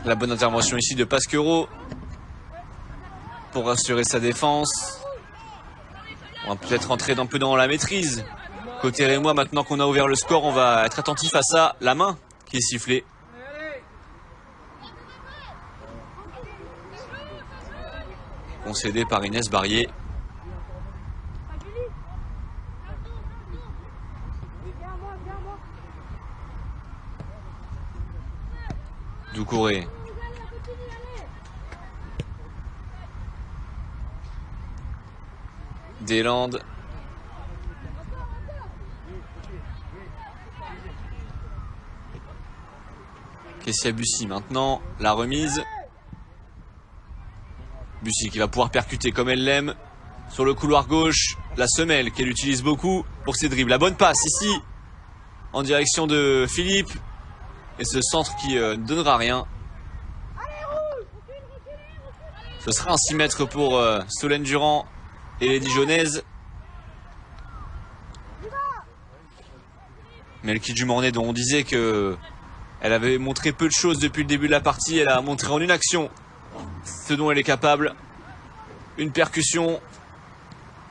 La bonne intervention ici de Pasquero pour rassurer sa défense. On va peut-être rentrer un peu dans la maîtrise. Côté Rémois, maintenant qu'on a ouvert le score, on va être attentif à ça. La main qui est sifflée. Concédé par Inès Barrier. Doucouré. Deslandes. Kessia Bussy maintenant. La remise. Bussy qui va pouvoir percuter comme elle l'aime. Sur le couloir gauche. La semelle qu'elle utilise beaucoup pour ses dribbles. La bonne passe ici. En direction de Philippe. Et ce centre qui ne donnera rien. Ce sera un 6 mètres pour Solène Durand et les Dijonnaises. Melky Dumornay, dont on disait que elle avait montré peu de choses depuis le début de la partie, elle a montré en une action ce dont elle est capable. Une percussion,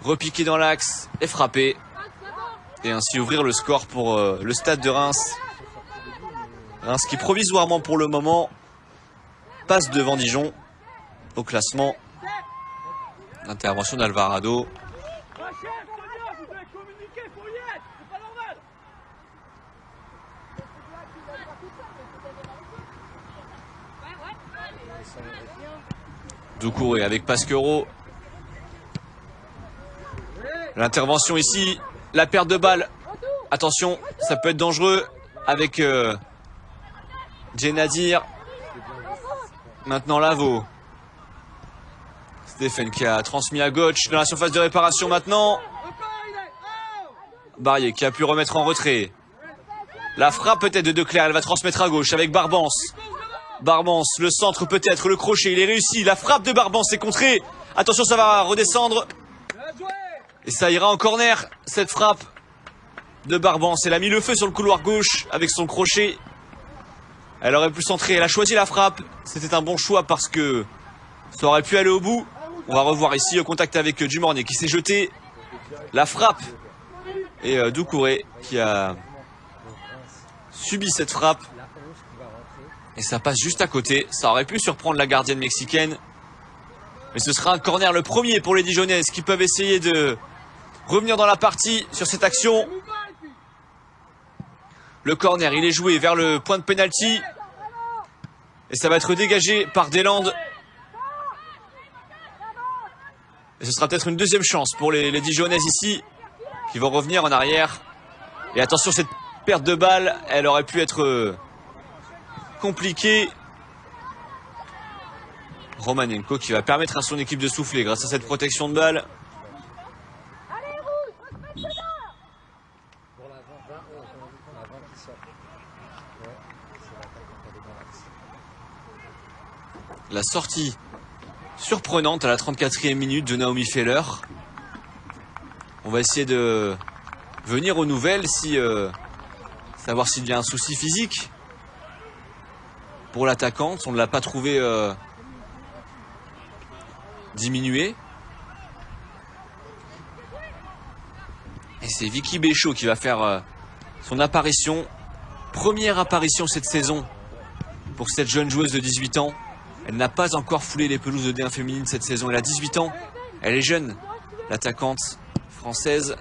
repiquer dans l'axe et frapper. Et ainsi ouvrir le score pour le stade de Reims. Reims qui provisoirement pour le moment passe devant Dijon au classement. Intervention d'Alvarado. Doucouré avec Pasquero. L'intervention ici, la perte de balle. Attention, ça peut être dangereux avec Djenadir. Maintenant Lavaux. Stéphane qui a transmis à gauche dans la surface de réparation maintenant. Barrier qui a pu remettre en retrait. La frappe peut-être de Declercq, elle va transmettre à gauche avec Barbance. Barbance, le centre peut-être, le crochet, il est réussi. La frappe de Barbance est contrée. Attention, ça va redescendre. Et ça ira en corner, cette frappe de Barbance. Elle a mis le feu sur le couloir gauche avec son crochet. Elle aurait pu centrer, elle a choisi la frappe. C'était un bon choix parce que ça aurait pu aller au bout. On va revoir ici au contact avec Dumornay qui s'est jeté. La frappe. Et Doucouré qui a subi cette frappe. Et ça passe juste à côté. Ça aurait pu surprendre la gardienne mexicaine. Mais ce sera un corner, le premier pour les Dijonnaises qui peuvent essayer de revenir dans la partie sur cette action. Le corner, il est joué vers le point de pénalty. Et ça va être dégagé par Deslandes. Et ce sera peut-être une deuxième chance pour les Dijonnaises ici, qui vont revenir en arrière. Et attention, cette perte de balle, elle aurait pu être compliquée. Romanenko qui va permettre à son équipe de souffler grâce à cette protection de balle. La sortie surprenante à la 34e minute de Naomi Feller. On va essayer de venir aux nouvelles, savoir s'il y a un souci physique pour l'attaquante. On ne l'a pas trouvé diminué. Et c'est Vicky Béchaud qui va faire son apparition. Première apparition cette saison pour cette jeune joueuse de 18 ans. Elle n'a pas encore foulé les pelouses de D1 féminine cette saison. Elle a 18 ans. Elle est jeune, l'attaquante française.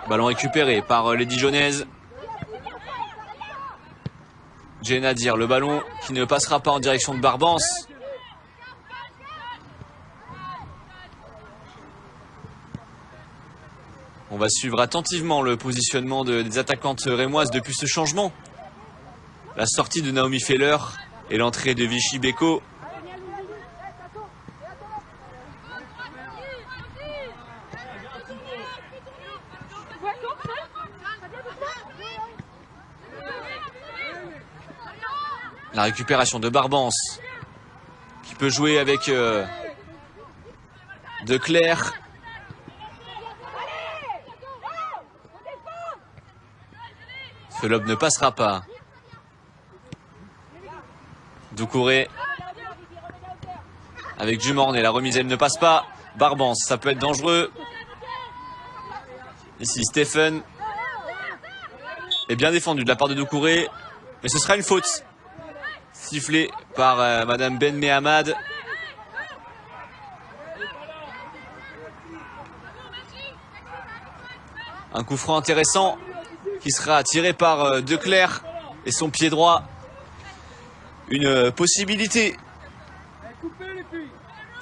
Ballon récupéré par les Dijonnaises. Djenadir, le ballon qui ne passera pas en direction de Barbance. On va suivre attentivement le positionnement des attaquantes rémoises depuis ce changement. La sortie de Naomi Feller et l'entrée de Vichy Beko. La récupération de Barbance qui peut jouer avec De Clerc. Ce lob ne passera pas. Doucouré avec Dumornay, la remise elle ne passe pas. Barbance, ça peut être dangereux. Ici Stephen est bien défendu de la part de Doucouré, mais ce sera une faute. Sifflé par Madame Ben Mehamad. Un coup franc intéressant qui sera tiré par De Clerc et son pied droit. Une possibilité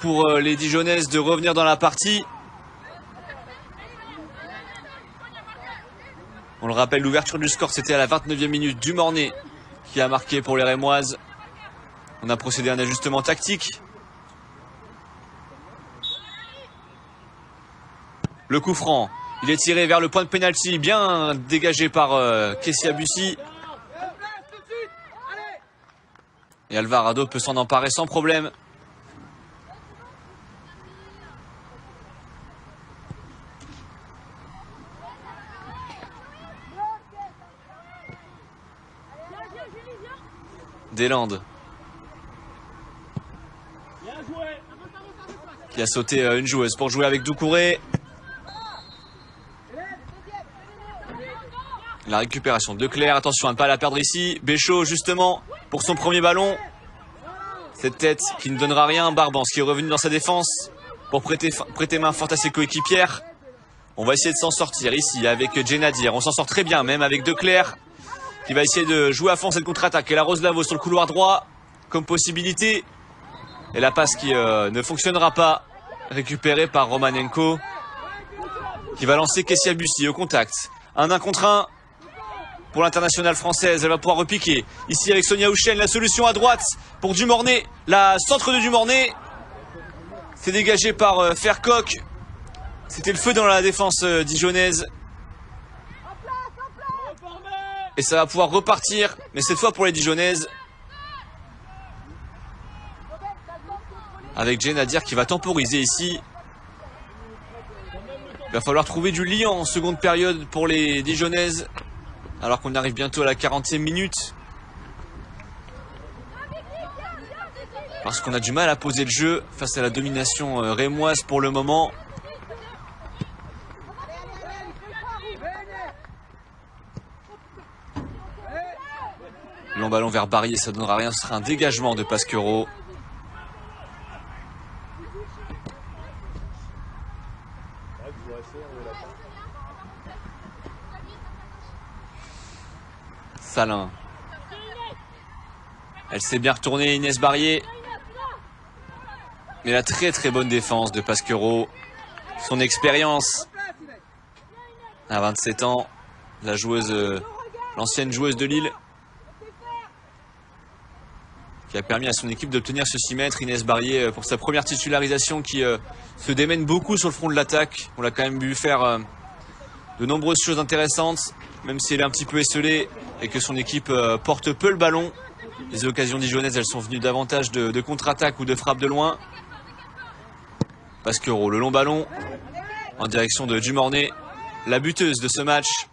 pour les Dijonnaises de revenir dans la partie. On le rappelle, l'ouverture du score, c'était à la 29e minute. Dumornay qui a marqué pour les Rémoises. On a procédé à un ajustement tactique. Le coup franc, il est tiré vers le point de pénalty, bien dégagé par Kessia Bussi. Et Alvarado peut s'en emparer sans problème. Deslandes qui a sauté une joueuse pour jouer avec Doucouré. La récupération de Clerc, attention à ne pas la perdre ici. Béchaud justement pour son premier ballon. Cette tête qui ne donnera rien. Barbance qui est revenu dans sa défense pour prêter main forte à ses coéquipières. On va essayer de s'en sortir ici avec Djenadir. On s'en sort très bien même avec De Clerc qui va essayer de jouer à fond cette contre-attaque. Et la Rose Lavo sur le couloir droit comme possibilité. Et la passe qui ne fonctionnera pas. Récupérée par Romanenko qui va lancer Kessia Bussi au contact. Un 1 contre 1 pour l'internationale française. Elle va pouvoir repiquer. Ici avec Sonia Houchen, la solution à droite pour Dumornay. La centre de Dumornay. C'est dégagé par Fercoq. C'était le feu dans la défense dijonnaise. Et ça va pouvoir repartir. Mais cette fois pour les Dijonnaises. Avec Djenadir qui va temporiser ici. Il va falloir trouver du liant en seconde période pour les Dijonnaises. Alors qu'on arrive bientôt à la 40e minute. Parce qu'on a du mal à poser le jeu face à la domination rémoise pour le moment. Long ballon vers Barrier, ça ne donnera rien. Ce sera un dégagement de Pasquero. Salin. Elle s'est bien retournée, Inès Barrier. Mais la très très bonne défense de Pasquero. Son expérience à 27 ans. La joueuse, l'ancienne joueuse de Lille. Qui a permis à son équipe d'obtenir ce 6 mètres. Inès Barrier pour sa première titularisation qui se démène beaucoup sur le front de l'attaque. On l'a quand même vu faire de nombreuses choses intéressantes. Même si elle est un petit peu esselée et que son équipe porte peu le ballon. Les occasions dijonnaises, elles sont venues davantage de contre-attaque ou de frappe de loin. Pasquero, le long ballon en direction de Dumornay, la buteuse de ce match.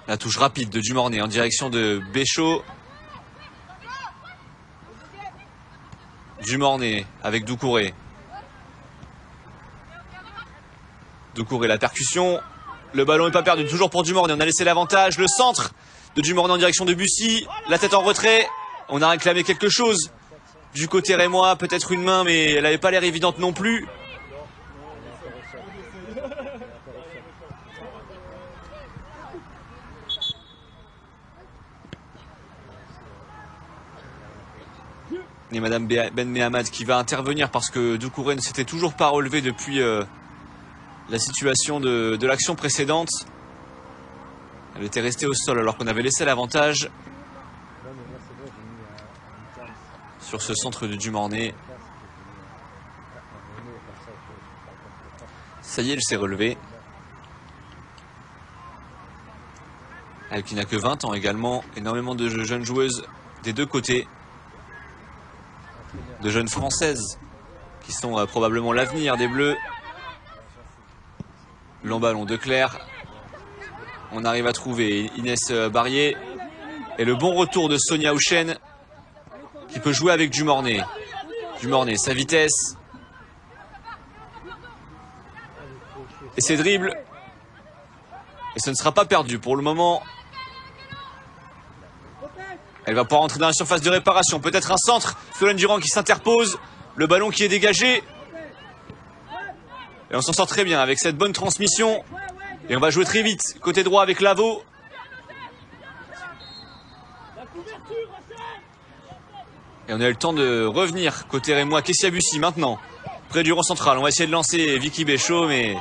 La touche rapide de Dumornay en direction de Béchaud. Dumornay avec Doucouré. Doucouré, la percussion. Le ballon n'est pas perdu, toujours pour Dumornay. On a laissé l'avantage. Le centre de Dumornay en direction de Bussi. La tête en retrait. On a réclamé quelque chose du côté rémois. Peut-être une main, mais elle n'avait pas l'air évidente non plus. Et Madame Ben Mehamad qui va intervenir parce que Doucouré ne s'était toujours pas relevé depuis la situation de l'action précédente. Elle était restée au sol alors qu'on avait laissé l'avantage sur ce centre de Dumornay. Ça y est, elle s'est relevée. Elle qui n'a que 20 ans également. Énormément de jeunes joueuses des deux côtés. De jeunes françaises qui sont probablement l'avenir des Bleus. Long ballon de Claire. On arrive à trouver Inès Barrier. Et le bon retour de Sonia Houchen qui peut jouer avec Dumornay. Dumornay, sa vitesse. Et ses dribbles. Et ce ne sera pas perdu pour le moment. Elle va pouvoir entrer dans la surface de réparation. Peut-être un centre. Solène Durand qui s'interpose. Le ballon qui est dégagé. Et on s'en sort très bien avec cette bonne transmission. Et on va jouer très vite. Côté droit avec Lavaux. Et on a eu le temps de revenir côté rémois. Kessia Bussy maintenant. Près du rond central. On va essayer de lancer Vicky Béchaud, mais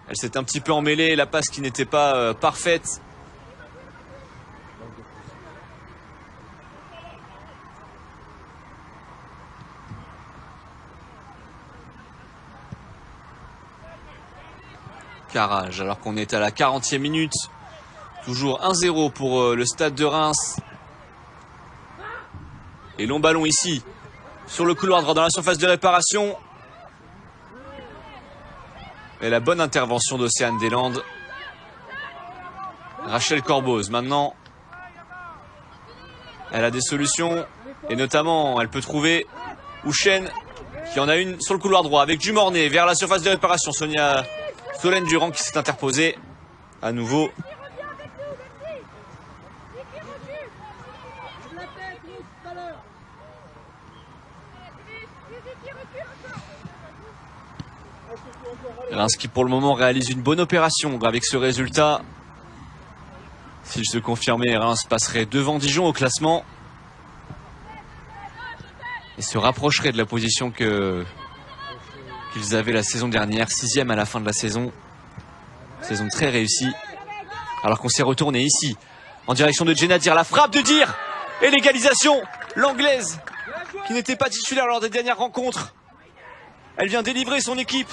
elle s'est un petit peu emmêlée. La passe qui n'était pas parfaite. Carrage, alors qu'on est à la 40e minute. Toujours 1-0 pour le stade de Reims. Et long ballon ici, sur le couloir droit dans la surface de réparation. Et la bonne intervention d'Océane Deslandes. Rachel Corboz maintenant. Elle a des solutions. Et notamment, elle peut trouver Houchen, qui en a une sur le couloir droit avec Dumornay vers la surface de réparation. Solène Durand qui s'est interposée à nouveau. Reims qui pour le moment réalise une bonne opération avec ce résultat. S'il se confirmait, Reims passerait devant Dijon au classement et se rapprocherait de la position qu'ils avaient la saison dernière, 6e à la fin de la saison. Saison très réussie. Alors qu'on s'est retourné ici, en direction de Djenadir. La frappe de Dir et l'égalisation. L'anglaise, qui n'était pas titulaire lors des dernières rencontres. Elle vient délivrer son équipe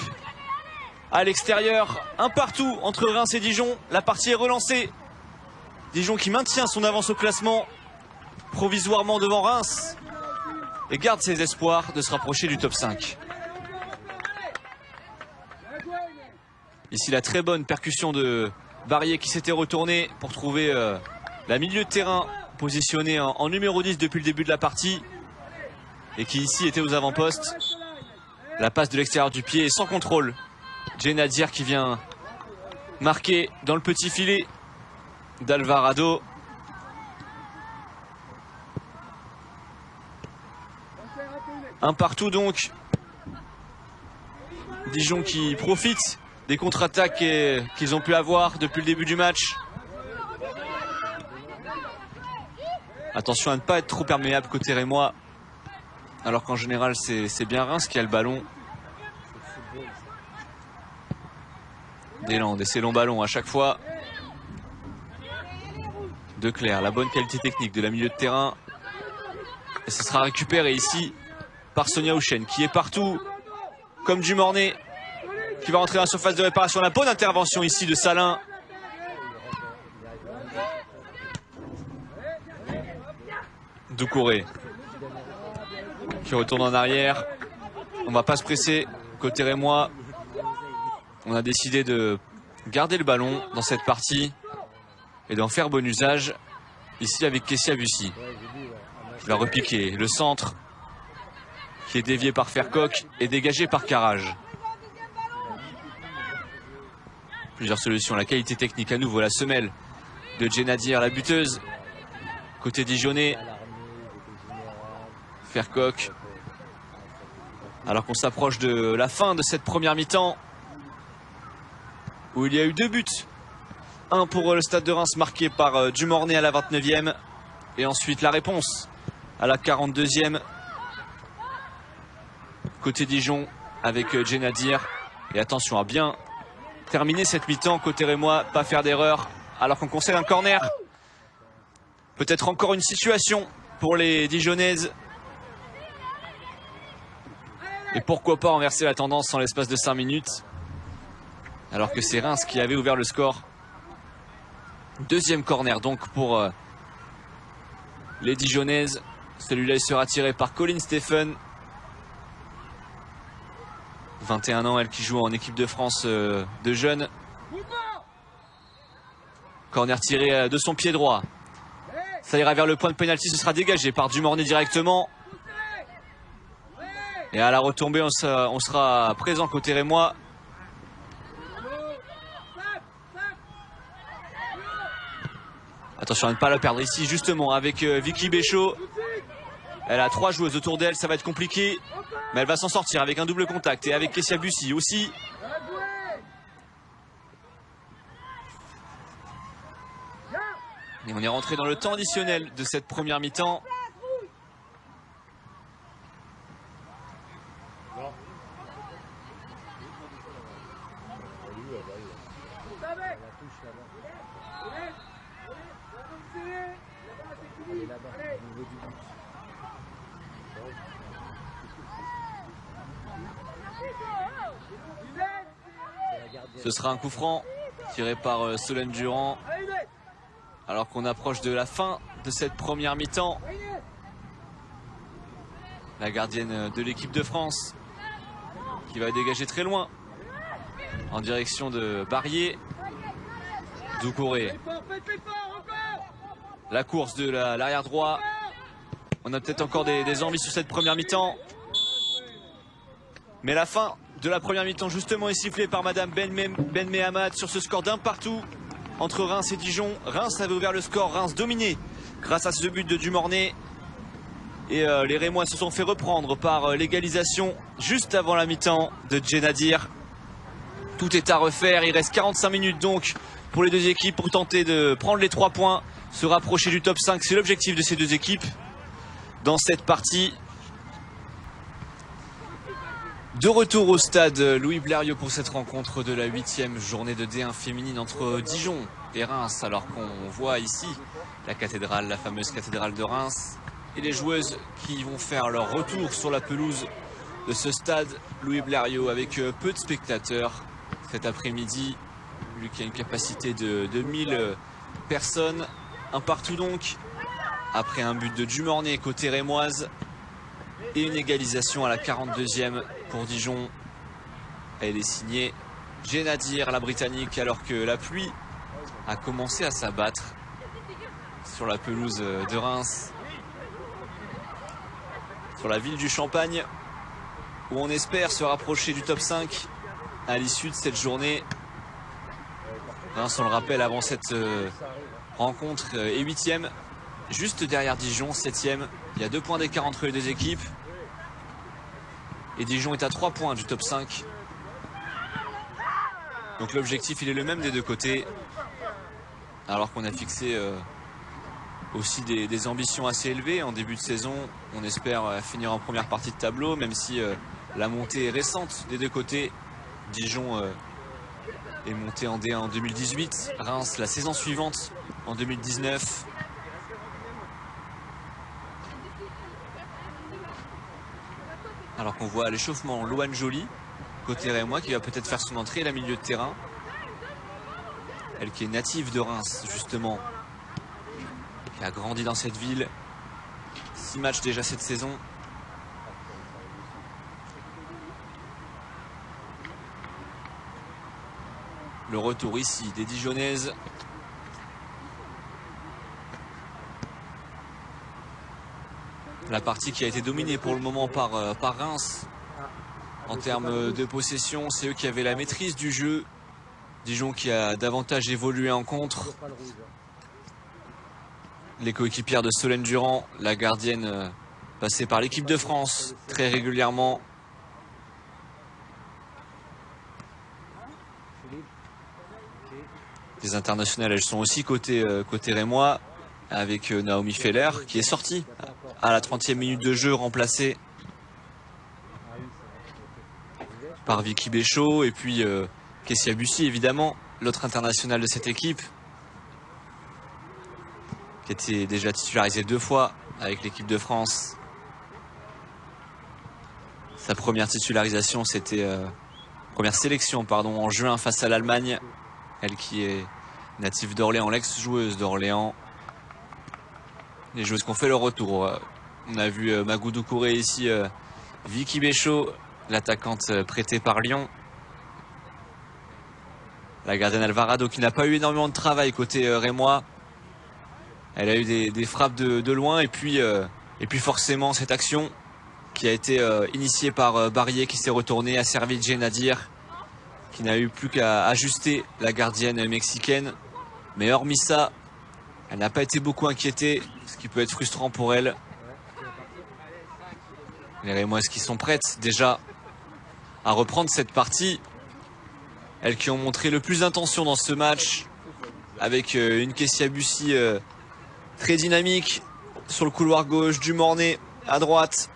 à l'extérieur. Un partout entre Reims et Dijon. La partie est relancée. Dijon qui maintient son avance au classement, provisoirement devant Reims, et garde ses espoirs de se rapprocher du top 5. Ici la très bonne percussion de Barrier qui s'était retourné pour trouver la milieu de terrain positionnée en numéro 10 depuis le début de la partie et qui ici était aux avant-postes. La passe de l'extérieur du pied sans contrôle. Djenadir qui vient marquer dans le petit filet d'Alvarado. Un partout donc. Dijon qui profite des contre-attaques qu'ils ont pu avoir depuis le début du match. Attention à ne pas être trop perméable côté rémois. Alors qu'en général c'est bien Reims qui a le ballon. Deslandes et ses longs ballons à chaque fois. De Claire, la bonne qualité technique de la milieu de terrain. Et ce sera récupéré ici par Sonia Houchen qui est partout comme Dumornay qui va rentrer dans la surface de réparation. La bonne intervention ici de Salin. Doucouré qui retourne en arrière. On va pas se presser côté rémois. On a décidé de garder le ballon dans cette partie et d'en faire bon usage ici avec Kessia Bussy. Qui va repiquer le centre qui est dévié par Fercoq et dégagé par Carrage. Plusieurs solutions, la qualité technique à nouveau, la semelle de Djenadir, la buteuse côté dijonnais. Fercoq. Alors qu'on s'approche de la fin de cette première mi-temps où il y a eu 2 buts. Un pour le Stade de Reims marqué par Dumornay à la 29e et ensuite la réponse à la 42e. Côté Dijon avec Djenadir. Et attention à bien terminer cette mi-temps côté rémois, pas faire d'erreur alors qu'on concède un corner. Peut-être encore une situation pour les Dijonnaises. Et pourquoi pas renverser la tendance en l'espace de 5 minutes. Alors que c'est Reims qui avait ouvert le score. Deuxième corner donc pour les Dijonnaises. Celui-là il sera tiré par Colin Stephen. 21 ans, elle qui joue en équipe de France de jeunes. Corner tiré de son pied droit. Ça ira vers le point de pénalty, ce sera dégagé par Dumornay directement. Et à la retombée, on sera présent côté rémois. Attention à ne pas la perdre ici, justement, avec Vicky Béchaud. Elle a 3 joueuses autour d'elle, ça va être compliqué. Mais elle va s'en sortir avec un double contact et avec Kessia Bussy aussi. Et on est rentré dans le temps additionnel de cette première mi-temps. Ce sera un coup franc tiré par Solène Durand. Alors qu'on approche de la fin de cette première mi-temps. La gardienne de l'équipe de France qui va dégager très loin en direction de Barrier. Doucouré. La course de l'arrière droit. On a peut-être encore des envies sur cette première mi-temps. Mais la fin de la première mi-temps justement est sifflée par Madame Ben Mehamad sur ce score d'un partout entre Reims et Dijon. Reims avait ouvert le score, Reims dominé grâce à ce but de Dumornay. Et les Rémois se sont fait reprendre par l'égalisation juste avant la mi-temps de Djenadir. Tout est à refaire, il reste 45 minutes donc pour les deux équipes pour tenter de prendre les 3 points, se rapprocher du top 5. C'est l'objectif de ces deux équipes dans cette partie. De retour au stade Louis Blériot pour cette rencontre de la 8e journée de D1 féminine entre Dijon et Reims. Alors qu'on voit ici la cathédrale, la fameuse cathédrale de Reims. Et les joueuses qui vont faire leur retour sur la pelouse de ce stade Louis Blériot avec peu de spectateurs cet après-midi. Lui qui a une capacité de 2000 personnes. Un partout donc. Après un but de Dumornay côté rémoise. Et une égalisation à la 42e pour Dijon. Elle est signée Djenadir, la Britannique, alors que la pluie a commencé à s'abattre sur la pelouse de Reims. Sur la ville du Champagne, où on espère se rapprocher du top 5 à l'issue de cette journée. Reims, on le rappelle, avant cette rencontre, est 8e. Juste derrière Dijon, 7e. Il y a 2 points d'écart entre les deux équipes. Et Dijon est à 3 points du top 5. Donc l'objectif, il est le même des deux côtés. Alors qu'on a fixé aussi des ambitions assez élevées en début de saison. On espère finir en première partie de tableau, même si la montée est récente des deux côtés. Dijon est monté en D1 en 2018. Reims la saison suivante en 2019. Alors qu'on voit à l'échauffement Loane Joly, côté rémois, qui va peut-être faire son entrée, la milieu de terrain. Elle qui est native de Reims, justement. Qui a grandi dans cette ville. 6 matchs déjà cette saison. Le retour ici des Dijonnaises. La partie qui a été dominée pour le moment par Reims. En termes de possession, c'est eux qui avaient la maîtrise du jeu. Dijon qui a davantage évolué en contre. Les coéquipières de Solène Durand, la gardienne passée par l'équipe de France très régulièrement. Les internationales, elles sont aussi côté rémois, avec Naomi Feller qui est sortie à la 30e minute de jeu, remplacé par Vicky Béchaud et puis Kessia Bussy, évidemment, l'autre international de cette équipe, qui était déjà titularisée 2 fois avec l'équipe de France. Sa première titularisation, c'était première sélection, pardon, en juin face à l'Allemagne. Elle qui est native d'Orléans, l'ex-joueuse d'Orléans. Les joueuses qui ont fait leur retour. On a vu Magou Doucouré ici, Vicky Béchaud, l'attaquante prêtée par Lyon. La gardienne Alvarado qui n'a pas eu énormément de travail côté rémois. Elle a eu des frappes de loin et puis forcément cette action qui a été initiée par Barrier qui s'est retourné, a servi de Nadir qui n'a eu plus qu'à ajuster la gardienne mexicaine. Mais hormis ça, elle n'a pas été beaucoup inquiétée, ce qui peut être frustrant pour elle. Les Rémoises qui sont prêtes déjà à reprendre cette partie. Elles qui ont montré le plus d'intention dans ce match, avec une Kessia Bussy très dynamique sur le couloir gauche, Dumornay à droite.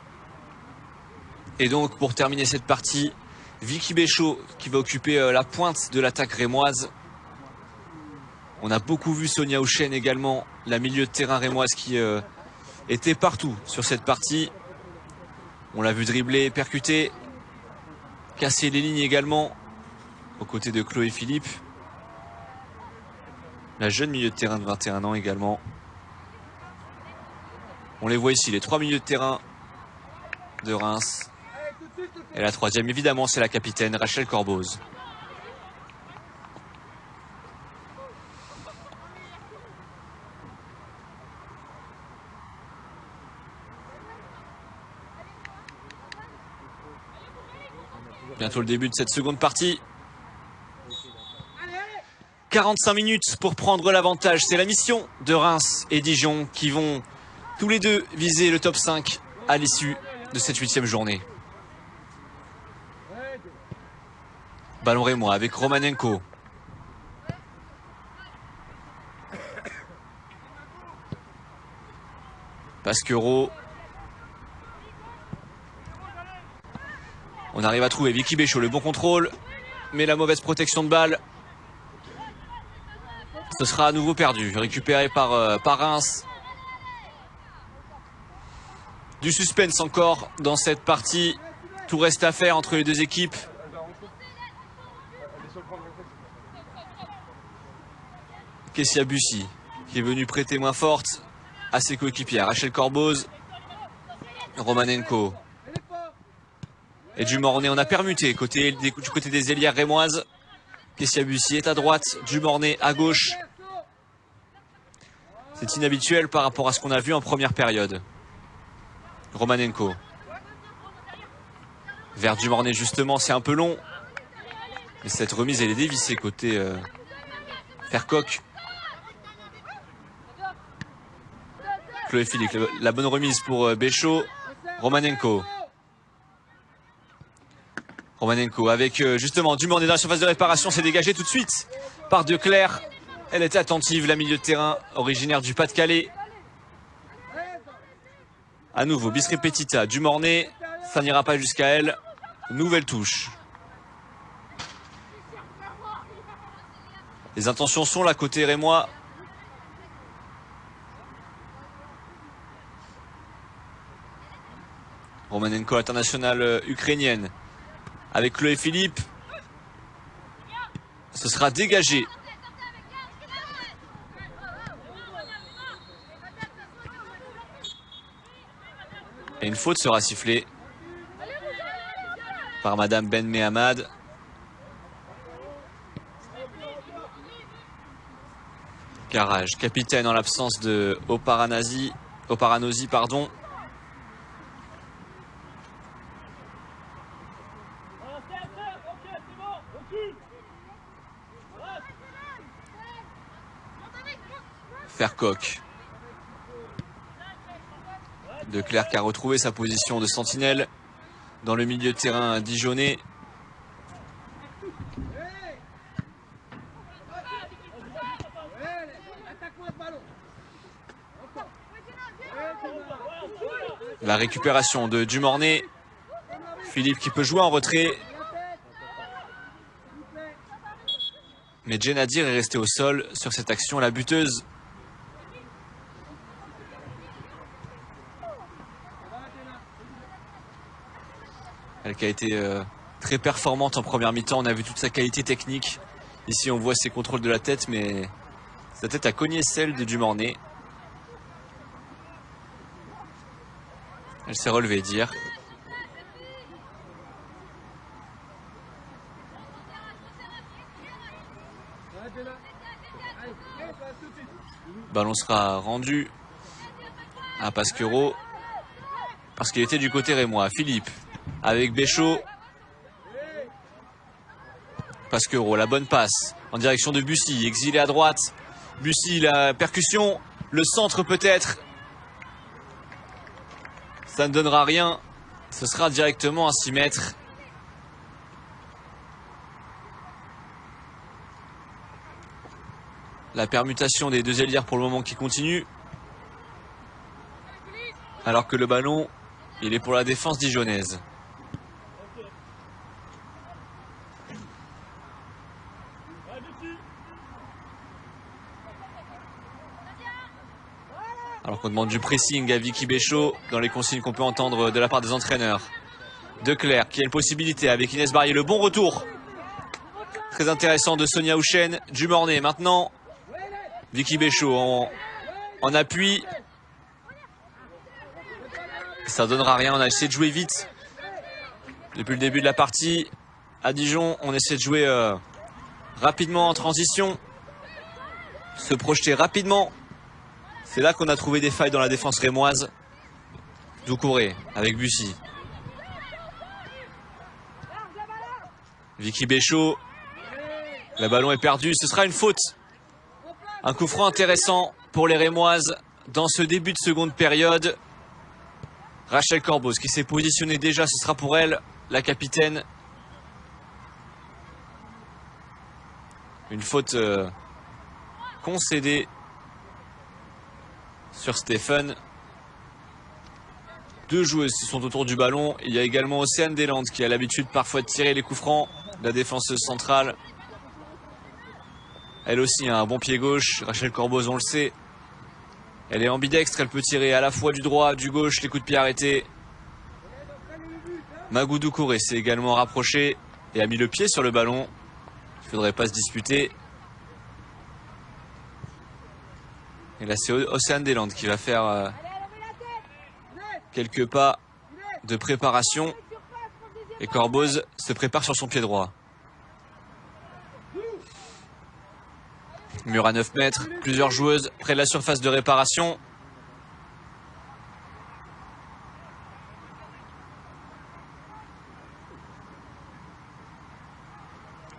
Et donc pour terminer cette partie, Vicky Béchaud qui va occuper la pointe de l'attaque rémoise. On a beaucoup vu Sonia Houchen également, la milieu de terrain rémoise qui était partout sur cette partie. On l'a vu dribbler, percuter, casser les lignes également, aux côtés de Chloé Philippe. La jeune milieu de terrain de 21 ans également. On les voit ici, les 3 milieux de terrain de Reims. Et la 3e, évidemment, c'est la capitaine Rachel Corboz. Bientôt le début de cette seconde partie. 45 minutes pour prendre l'avantage. C'est la mission de Reims et Dijon qui vont tous les deux viser le top 5 à l'issue de cette 8e journée. Ballon rémois avec Romanenko. Pasquero. On arrive à trouver Vicky Béchaud, le bon contrôle, mais la mauvaise protection de balle. Ce sera à nouveau perdu, récupéré par Reims. Du suspense encore dans cette partie. Tout reste à faire entre les deux équipes. Kessia Bussy qui est venue prêter main forte à ses coéquipières. Rachel Corboz, Romanenko et Dumornay. On a permuté du côté des ailières rémoises. Kessia Bussy est à droite, Dumornay à gauche. C'est inhabituel par rapport à ce qu'on a vu en première période. Romanenko. Vers Dumornay justement, c'est un peu long. Mais cette remise, elle est dévissée côté Fercoq. Chloé Philippe, la bonne remise pour Béchaud. Romanenko. Romanenko avec justement Dumornay dans la surface de réparation, s'est dégagé tout de suite par Declercq. Elle était attentive, la milieu de terrain originaire du Pas-de-Calais. À nouveau, bis repetita, Dumornay, ça n'ira pas jusqu'à elle. Nouvelle touche. Les intentions sont là côté rémois. Romanenko, internationale ukrainienne. Avec Chloé Philippe. Ce sera dégagé. Et une faute sera sifflée par Madame Ben Mehamad. Garage, capitaine en l'absence de Oparanosi, pardon. Fercoq. Declercq a retrouvé sa position de sentinelle dans le milieu de terrain dijonnais. La récupération de Dumornay. Philippe qui peut jouer en retrait. Mais Djenadir est resté au sol sur cette action, la buteuse. Elle qui a été très performante en première mi-temps. On a vu toute sa qualité technique. Ici, on voit ses contrôles de la tête, mais sa tête a cogné celle de Dumornay. Elle s'est relevée, dire. Ballon sera rendu à Pasquero parce qu'il était du côté rémois. Philippe avec Béchaud. Pasquero, la bonne passe en direction de Bussy, exilé à droite. Bussy, la percussion, le centre peut-être. Ça ne donnera rien. Ce sera directement à 6 mètres. La permutation des deux ailières pour le moment qui continue. Alors que le ballon, il est pour la défense dijonnaise. Alors qu'on demande du pressing à Vicky Béchaud dans les consignes qu'on peut entendre de la part des entraîneurs. Declercq qui a une possibilité avec Inès Barrier. Le bon retour. Très intéressant de Sonia Houchen. Dumornay maintenant. Vicky Béchaud en appui. Ça donnera rien. On a essayé de jouer vite. Depuis le début de la partie. À Dijon, on essaie de jouer rapidement en transition. Se projeter rapidement. C'est là qu'on a trouvé des failles dans la défense rémoise. Doucouré avec Bussy. Vicky Béchaud. Le ballon est perdu. Ce sera une faute. Un coup franc intéressant pour les rémoises dans ce début de seconde période. Rachel Corboz qui s'est positionnée déjà. Ce sera pour elle, la capitaine. Une faute concédée sur Stephen. Deux joueuses sont autour du ballon. Il y a également Océane Deslandes qui a l'habitude parfois de tirer les coups francs. La défenseuse centrale. Elle aussi a un bon pied gauche. Rachel Corboz, on le sait. Elle est ambidextre. Elle peut tirer à la fois du droit, du gauche, les coups de pied arrêtés. Magou Doucouré s'est également rapproché et a mis le pied sur le ballon. Il ne faudrait pas se disputer. Et là, c'est Océane Deslandes qui va faire quelques pas de préparation. Et Corboz se prépare sur son pied droit. Mur à 9 mètres, plusieurs joueuses près de la surface de réparation.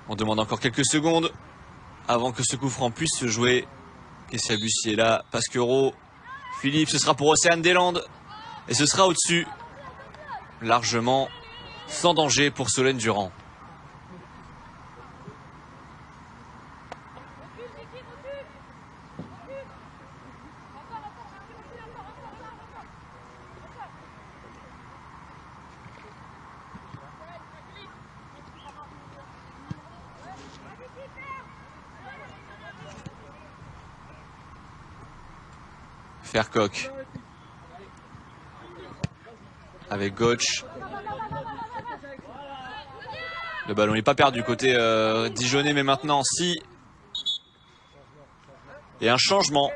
On demande encore quelques secondes avant que ce coup franc puisse se jouer. Kessia Bussy est là, Pasquero, Philippe, ce sera pour Océane Deslandes. Et ce sera au-dessus, largement, sans danger pour Solène Durand. Fercoq avec Gauch. Le ballon n'est pas perdu côté dijonnais, mais maintenant si. Et un changement,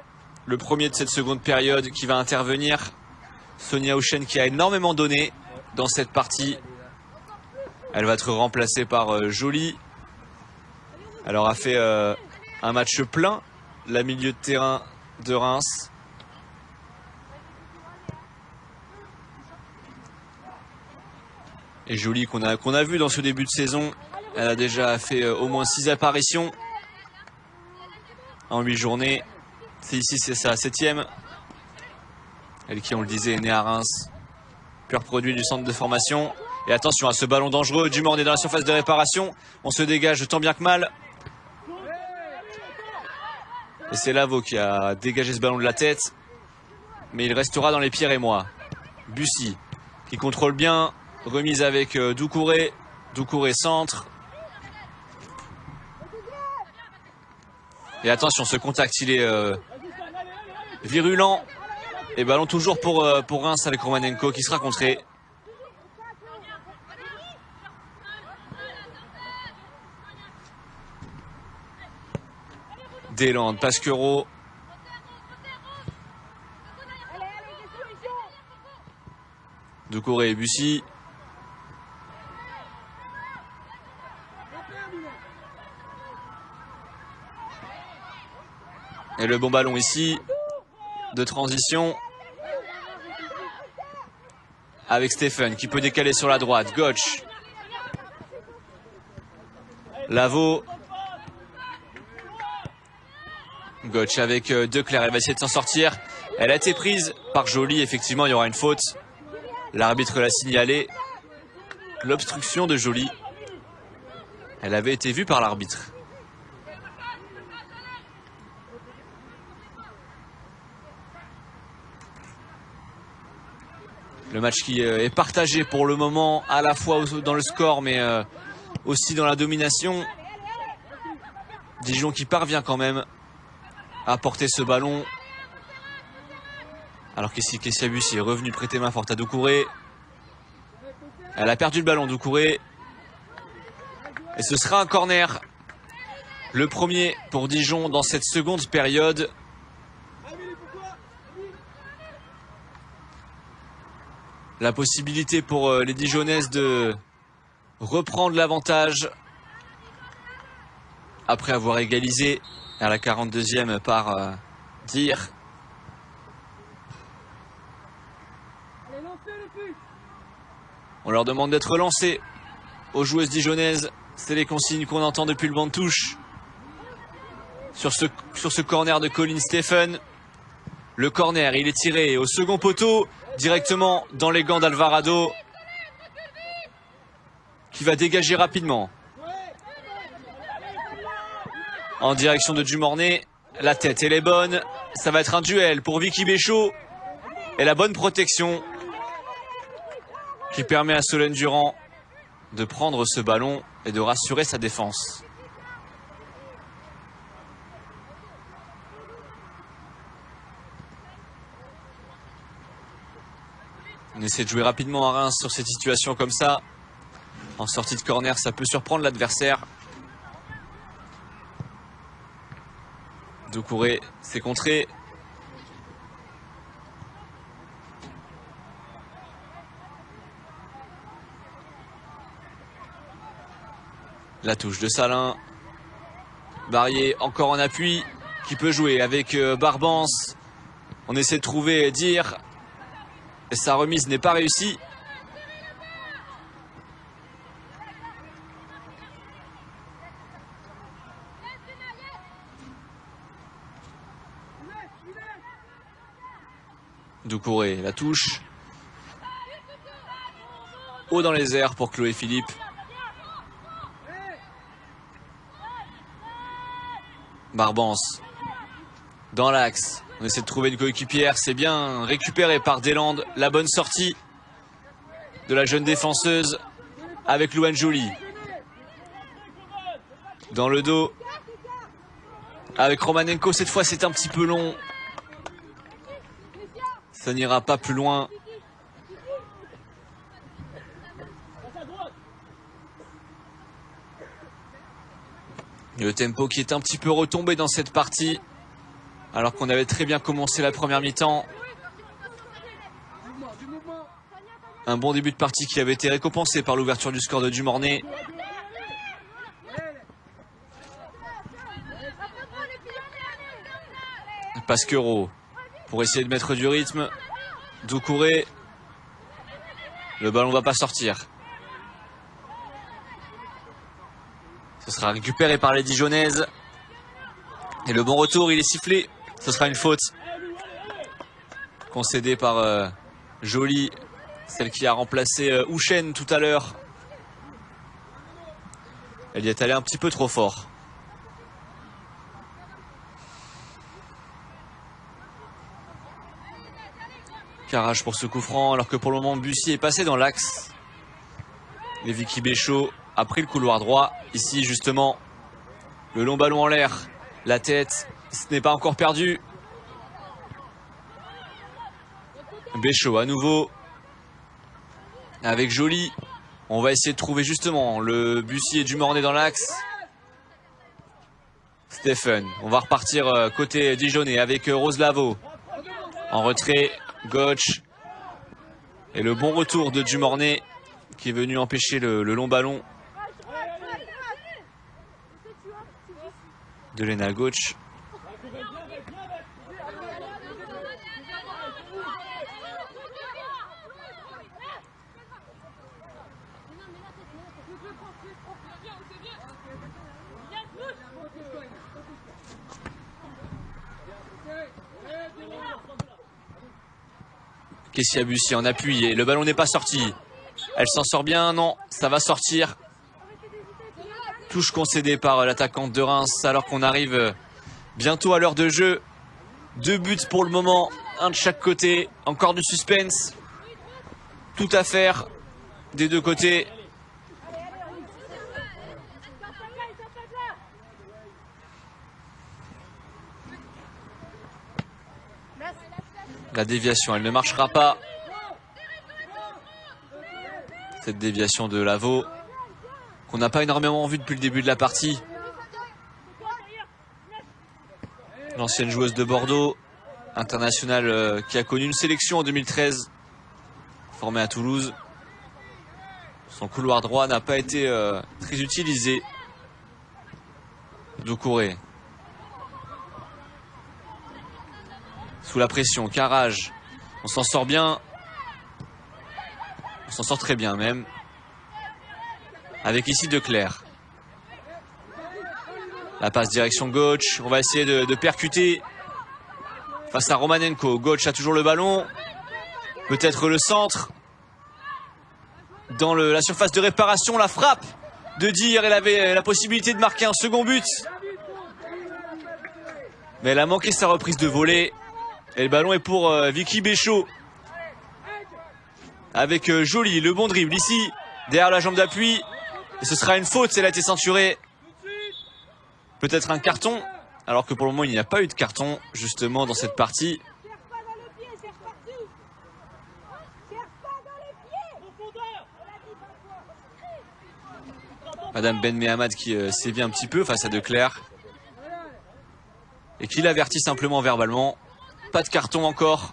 le premier de cette seconde période qui va intervenir. Sonia Houchen qui a énormément donné dans cette partie. Elle va être remplacée par Joly. Elle aura fait un match plein, la milieu de terrain de Reims. Et Joly qu'on a vu dans ce début de saison. Elle a déjà fait au moins 6 apparitions en 8 journées. Ici c'est sa 7e. Elle qui, on le disait, est née à Reims. Pur produit du centre de formation. Et attention à ce ballon dangereux. Dumornay dans la surface de réparation. On se dégage tant bien que mal. Et c'est Lavaux qui a dégagé ce ballon de la tête. mais il restera dans les Pierre-et-Moi. Bussy qui contrôle bien. Remise avec Doucouré. Doucouré centre. Et attention, ce contact, il est virulent. Et ballon toujours pour Reims avec Romanenko qui sera contré. Deslandes, Pasquereau. Doucouré et Bussy. Et le bon ballon ici de transition avec Stephen qui peut décaler sur la droite. Gauche. Lavaux. Gauche avec Declercq. Elle va essayer de s'en sortir. Elle a été prise par Joly. Effectivement, il y aura une faute. L'arbitre l'a signalé. L'obstruction de Joly. Elle avait été vue par l'arbitre. Le match qui est partagé pour le moment, à la fois dans le score, mais aussi dans la domination. Dijon qui parvient quand même à porter ce ballon. Alors qu'ici, Kessia Bussy est revenu prêter main forte à Doucouré. Elle a perdu le ballon, Doucouré. Et ce sera un corner. Le premier pour Dijon dans cette seconde période. La possibilité pour les Dijonnaises de reprendre l'avantage après avoir égalisé à la 42e par Dir. On leur demande d'être lancés aux joueuses dijonnaises. C'est les consignes qu'on entend depuis le banc de touche. Sur ce corner de Colin Stephen. Le corner, il est tiré au second poteau, directement dans les gants d'Alvarado, qui va dégager rapidement. En direction de Dumornay, la tête, elle est bonne. Ça va être un duel pour Vicky Béchaud. Et la bonne protection qui permet à Solène Durand de prendre ce ballon et de rassurer sa défense. On essaie de jouer rapidement à Reims sur cette situation comme ça. En sortie de corner, ça peut surprendre l'adversaire. Doucouré, c'est contré. La touche de Salin. Barrier encore en appui. Qui peut jouer avec Barbance. On essaie de trouver Dir. Et sa remise n'est pas réussie. Doucouré, la touche. Haut dans les airs pour Chloé Philippe. Barbance. Dans l'axe. On essaie de trouver une coéquipière. C'est bien récupéré par Deslandes. La bonne sortie de la jeune défenseuse avec Louane Joly. Dans le dos. Avec Romanenko. Cette fois, c'est un petit peu long. Ça n'ira pas plus loin. Le tempo qui est un petit peu retombé dans cette partie. Alors qu'on avait très bien commencé la première mi-temps. Un bon début de partie qui avait été récompensé par l'ouverture du score de Dumornay. Pasquereau pour essayer de mettre du rythme. Doucouré. Le ballon ne va pas sortir. Ce sera récupéré par les Dijonnaises. Et le bon retour, il est sifflé. Ce sera une faute concédée par Joly, celle qui a remplacé Houchen tout à l'heure. Elle y est allée un petit peu trop fort. Carrage pour ce coup franc, alors que pour le moment, Bussy est passé dans l'axe. Et Vicky Béchaud a pris le couloir droit. Ici, justement, le long ballon en l'air. La tête, ce n'est pas encore perdu. Béchaud à nouveau. Avec Joly. On va essayer de trouver justement le Bussy et Dumornay dans l'axe. Stephen, on va repartir côté Dijonais avec Rose Lavaux. En retrait, Gauche. Et le bon retour de Dumornay qui est venu empêcher le long ballon de Lena Gauche. Kessia Bussy en appui et le ballon n'est pas sorti. Elle s'en sort bien, non, ça va sortir. Touche concédée par l'attaquante de Reims alors qu'on arrive bientôt à l'heure de jeu. 2 buts pour le moment, un de chaque côté. Encore du suspense. Tout à faire des deux côtés. La déviation, elle ne marchera pas. Cette déviation de Lavaux, qu'on n'a pas énormément vu depuis le début de la partie. L'ancienne joueuse de Bordeaux, internationale qui a connu une sélection en 2013, formée à Toulouse. Son couloir droit n'a pas été très utilisé. Doucouré. Sous la pression, Carrage. On s'en sort bien. On s'en sort très bien même. Avec ici Declercq. La passe direction gauche. On va essayer de percuter face à Romanenko. Gauche a toujours le ballon. Peut-être le centre. Dans la surface de réparation, la frappe de Dir. Elle avait la possibilité de marquer un second but. Mais elle a manqué sa reprise de volée. Et le ballon est pour Vicky Béchaud. Avec Joly, le bon dribble ici. Derrière la jambe d'appui. Et ce sera une faute si elle a été ceinturée. Peut-être un carton. Alors que pour le moment il n'y a pas eu de carton justement dans cette partie. Madame Ben Mehamad qui sévit un petit peu face à Declercq. Et qui l'avertit simplement verbalement. Pas de carton encore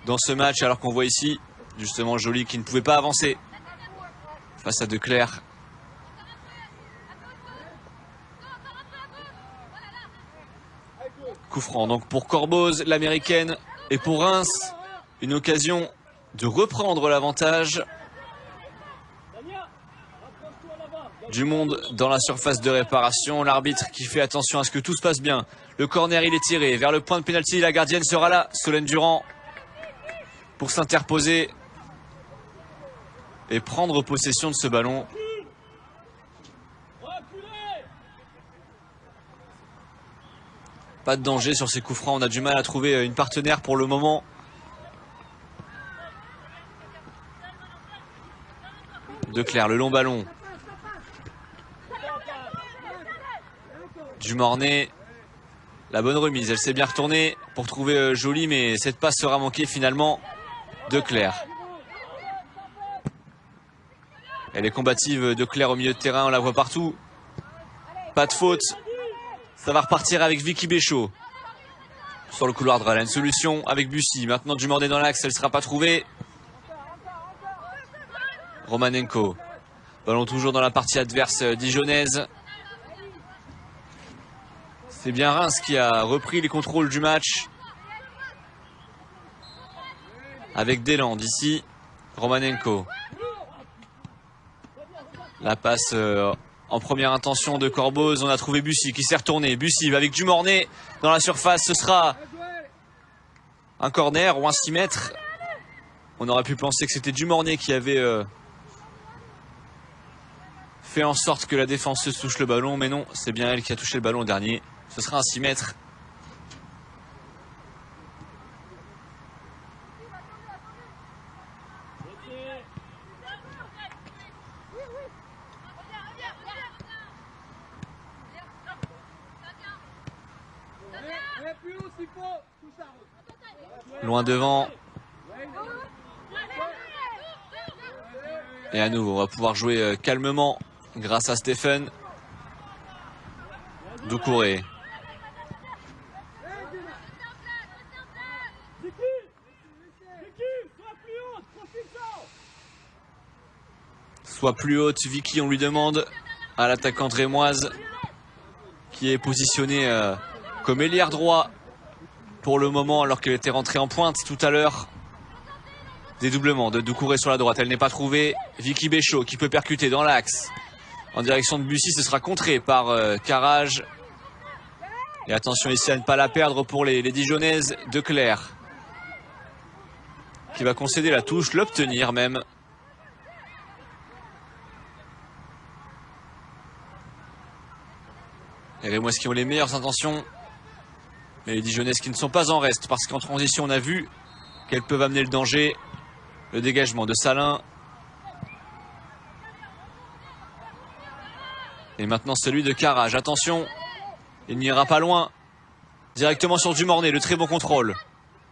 dans ce match alors qu'on voit ici justement Joly qui ne pouvait pas avancer face à Declercq. Coup franc donc pour Corboz, l'américaine, et pour Reims, une occasion de reprendre l'avantage. Du monde dans la surface de réparation. L'arbitre qui fait attention à ce que tout se passe bien. Le corner il est tiré vers le point de pénalty. La gardienne sera là, Solène Durand, pour s'interposer et prendre possession de ce ballon. Pas de danger sur ces coups francs. On a du mal à trouver une partenaire pour le moment. Declercq, le long ballon. Dumornay, la bonne remise, elle s'est bien retournée pour trouver Joly, mais cette passe sera manquée finalement. Declercq. Elle est combative, Declercq au milieu de terrain, on la voit partout. Pas de faute. Ça va repartir avec Vicky Béchaud. Sur le couloir droit, elle a une solution avec Bussy. Maintenant Dumornay dans l'axe, elle ne sera pas trouvée. Romanenko. Ballon toujours dans la partie adverse dijonnaise. C'est bien Reims qui a repris les contrôles du match. Avec Deslandes ici. Romanenko. La passe en première intention de Corboz. On a trouvé Bussy qui s'est retourné. Bussy avec Dumornay dans la surface. Ce sera un corner ou un 6 mètres. On aurait pu penser que c'était Dumornay qui avait fait en sorte que la défenseuse touche le ballon. Mais non, c'est bien elle qui a touché le ballon au dernier. Ce sera un 6 mètres. Loin devant. Et à nouveau, on va pouvoir jouer calmement grâce à Stephen. Doucouré. Soit plus haute, Vicky, on lui demande à l'attaquante rémoise qui est positionnée comme ailière droit pour le moment alors qu'elle était rentrée en pointe tout à l'heure. Dédoublement de Doucouré sur la droite, elle n'est pas trouvée. Vicky Béchaud qui peut percuter dans l'axe en direction de Bussy, ce sera contré par Carrage. Et attention ici à ne pas la perdre pour les Dijonnaises de Clerc qui va concéder la touche, l'obtenir même. Les Rémoises qui ont les meilleures intentions, mais les Dijonnaises qui ne sont pas en reste parce qu'en transition on a vu qu'elles peuvent amener le danger. Le dégagement de Salin. Et maintenant celui de Carrage. Attention, il n'ira pas loin. Directement sur Dumornay, le très bon contrôle.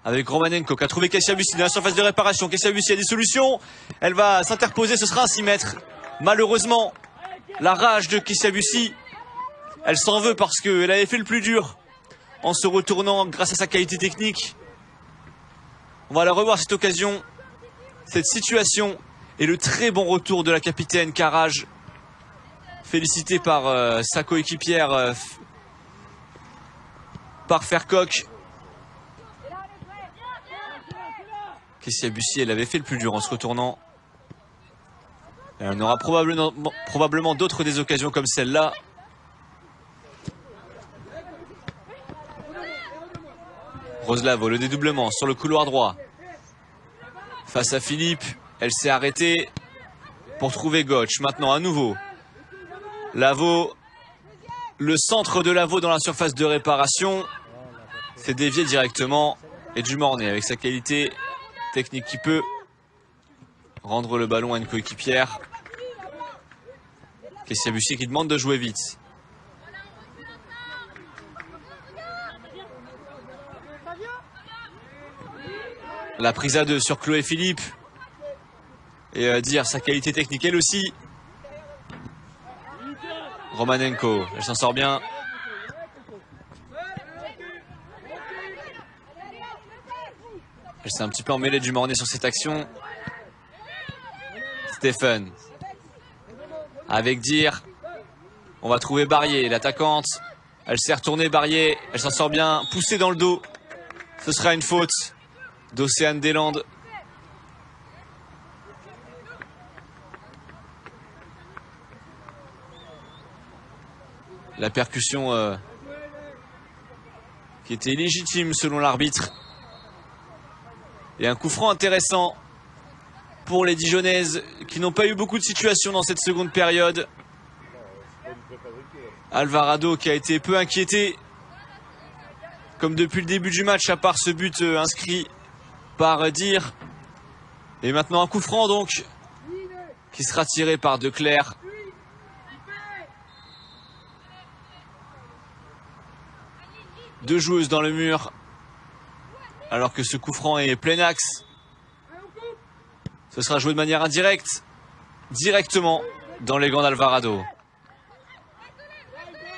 Avec Romanenko qui a trouvé Kessia Bussy dans la surface de réparation. Kessia Bussy a des solutions. Elle va s'interposer, ce sera un 6 mètres. Malheureusement, la rage de Kessia Bussy, elle s'en veut parce qu'elle avait fait le plus dur en se retournant grâce à sa qualité technique. On va la revoir cette occasion, cette situation et le très bon retour de la capitaine Carrage, félicité par sa coéquipière par Faircock. Kessia Bussy, elle avait fait le plus dur en se retournant. Et on aura probablement d'autres des occasions comme celle-là. Roselavo, le dédoublement sur le couloir droit. Face à Philippe, elle s'est arrêtée pour trouver Gotch. Maintenant à nouveau. Lavaux, le centre de Lavaux dans la surface de réparation. C'est dévié directement. Et Dumornay avec sa qualité technique qui peut rendre le ballon à une coéquipière. Kessia Bussy qui demande de jouer vite. La prise à deux sur Chloé Philippe. Et dire sa qualité technique elle aussi. Romanenko, elle s'en sort bien. Elle s'est un petit peu emmêlée du Dumornay sur cette action. Stephen. Avec Dir. On va trouver Barrier, l'attaquante. Elle s'est retournée, Barrier. Elle s'en sort bien. Poussée dans le dos. Ce sera une faute d'Océane Deslandes. La percussion qui était illégitime selon l'arbitre. Et un coup franc intéressant pour les Dijonnaises qui n'ont pas eu beaucoup de situations dans cette seconde période. Alvarado qui a été peu inquiété comme depuis le début du match, à part ce but inscrit par Dir. Et maintenant un coup franc donc qui sera tiré par Declercq. Deux joueuses dans le mur alors que ce coup franc est plein axe. Ce sera joué de manière indirecte, directement dans les gants d'Alvarado.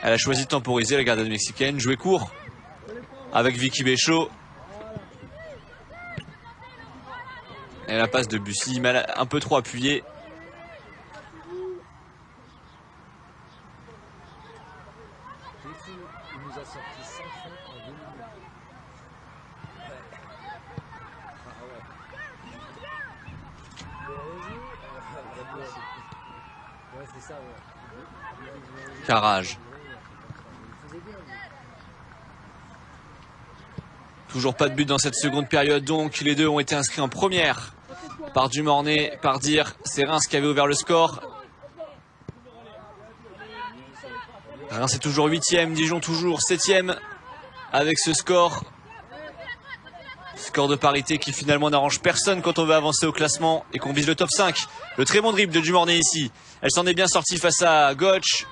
Elle a choisi de temporiser la gardienne mexicaine, jouer court avec Vicky Béchaud. Et la passe de Bussy, mais un peu trop appuyée. Carrage. Toujours pas de but dans cette seconde période, donc les deux ont été inscrits en première par Dumornay, par Dir. C'est Reims qui avait ouvert le score. Reims est toujours 8e, Dijon toujours 7e avec ce score. Score de parité qui finalement n'arrange personne quand on veut avancer au classement et qu'on vise le top 5. Le très bon dribble de Dumornay ici. Elle s'en est bien sortie face à Gotch.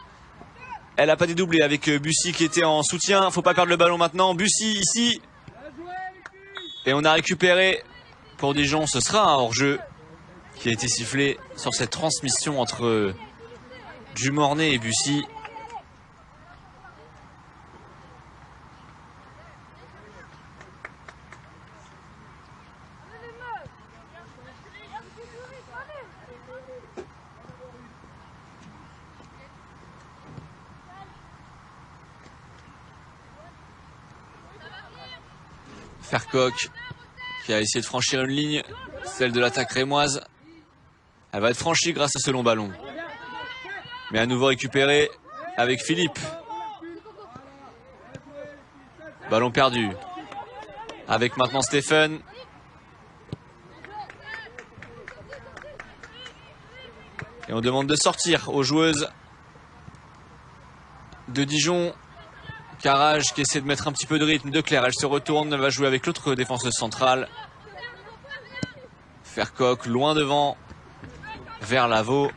Elle a pas dédoublé avec Bussy qui était en soutien. Faut pas perdre le ballon maintenant. Bussy ici. Et on a récupéré pour Dijon. Ce sera un hors-jeu qui a été sifflé sur cette transmission entre Dumornay et Bussy. Fercoq qui a essayé de franchir une ligne, celle de l'attaque rémoise. Elle va être franchie grâce à ce long ballon. Mais à nouveau récupéré avec Philippe. Ballon perdu. Avec maintenant Stéphane. Et on demande de sortir aux joueuses de Dijon. Carrage qui essaie de mettre un petit peu de rythme. De Claire, elle se retourne, elle va jouer avec l'autre défenseuse centrale. Fercoq loin devant, vers Lavaux.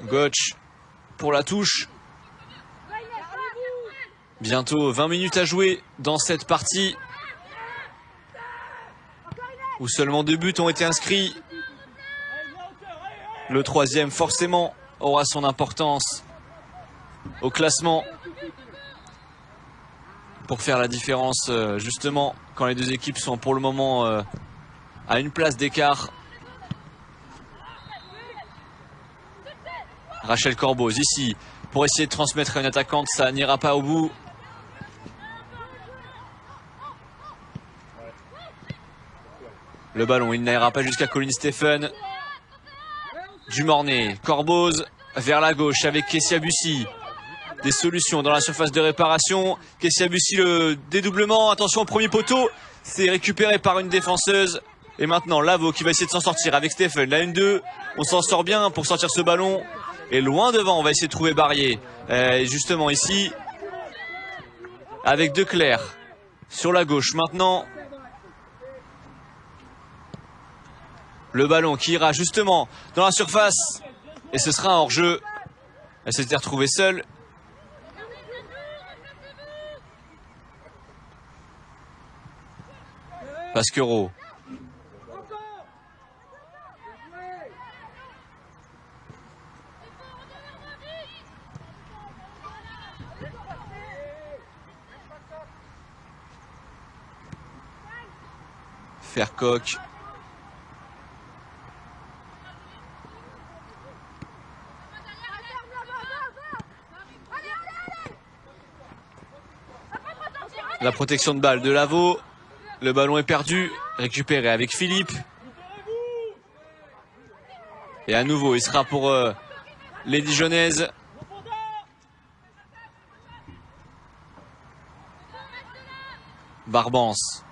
Gotch pour la touche. Bientôt 20 minutes à jouer dans cette partie où seulement 2 buts ont été inscrits. Le troisième forcément aura son importance au classement pour faire la différence justement quand les deux équipes sont pour le moment à une place d'écart. Rachel Corboz ici pour essayer de transmettre à une attaquante, ça n'ira pas au bout. Le ballon, il n'ira pas jusqu'à Colin Stephen. Dumornay, Corboz vers la gauche avec Kessia Bussy. Des solutions dans la surface de réparation. Kessia Bussy, le dédoublement. Attention au premier poteau. C'est récupéré par une défenseuse. Et maintenant, Lavaux qui va essayer de s'en sortir avec Stephen. La 1-2. On s'en sort bien pour sortir ce ballon. Et loin devant, on va essayer de trouver Barrier. Et justement ici, avec Declerc sur la gauche. Maintenant, le ballon qui ira justement dans la surface. Et ce sera un hors-jeu. Elle s'était retrouvée seule. Pasquero. Fercoq. La protection de balle de Lavaux. Le ballon est perdu. Récupéré avec Philippe. Et à nouveau, il sera pour les Dijonnaises. Barbance.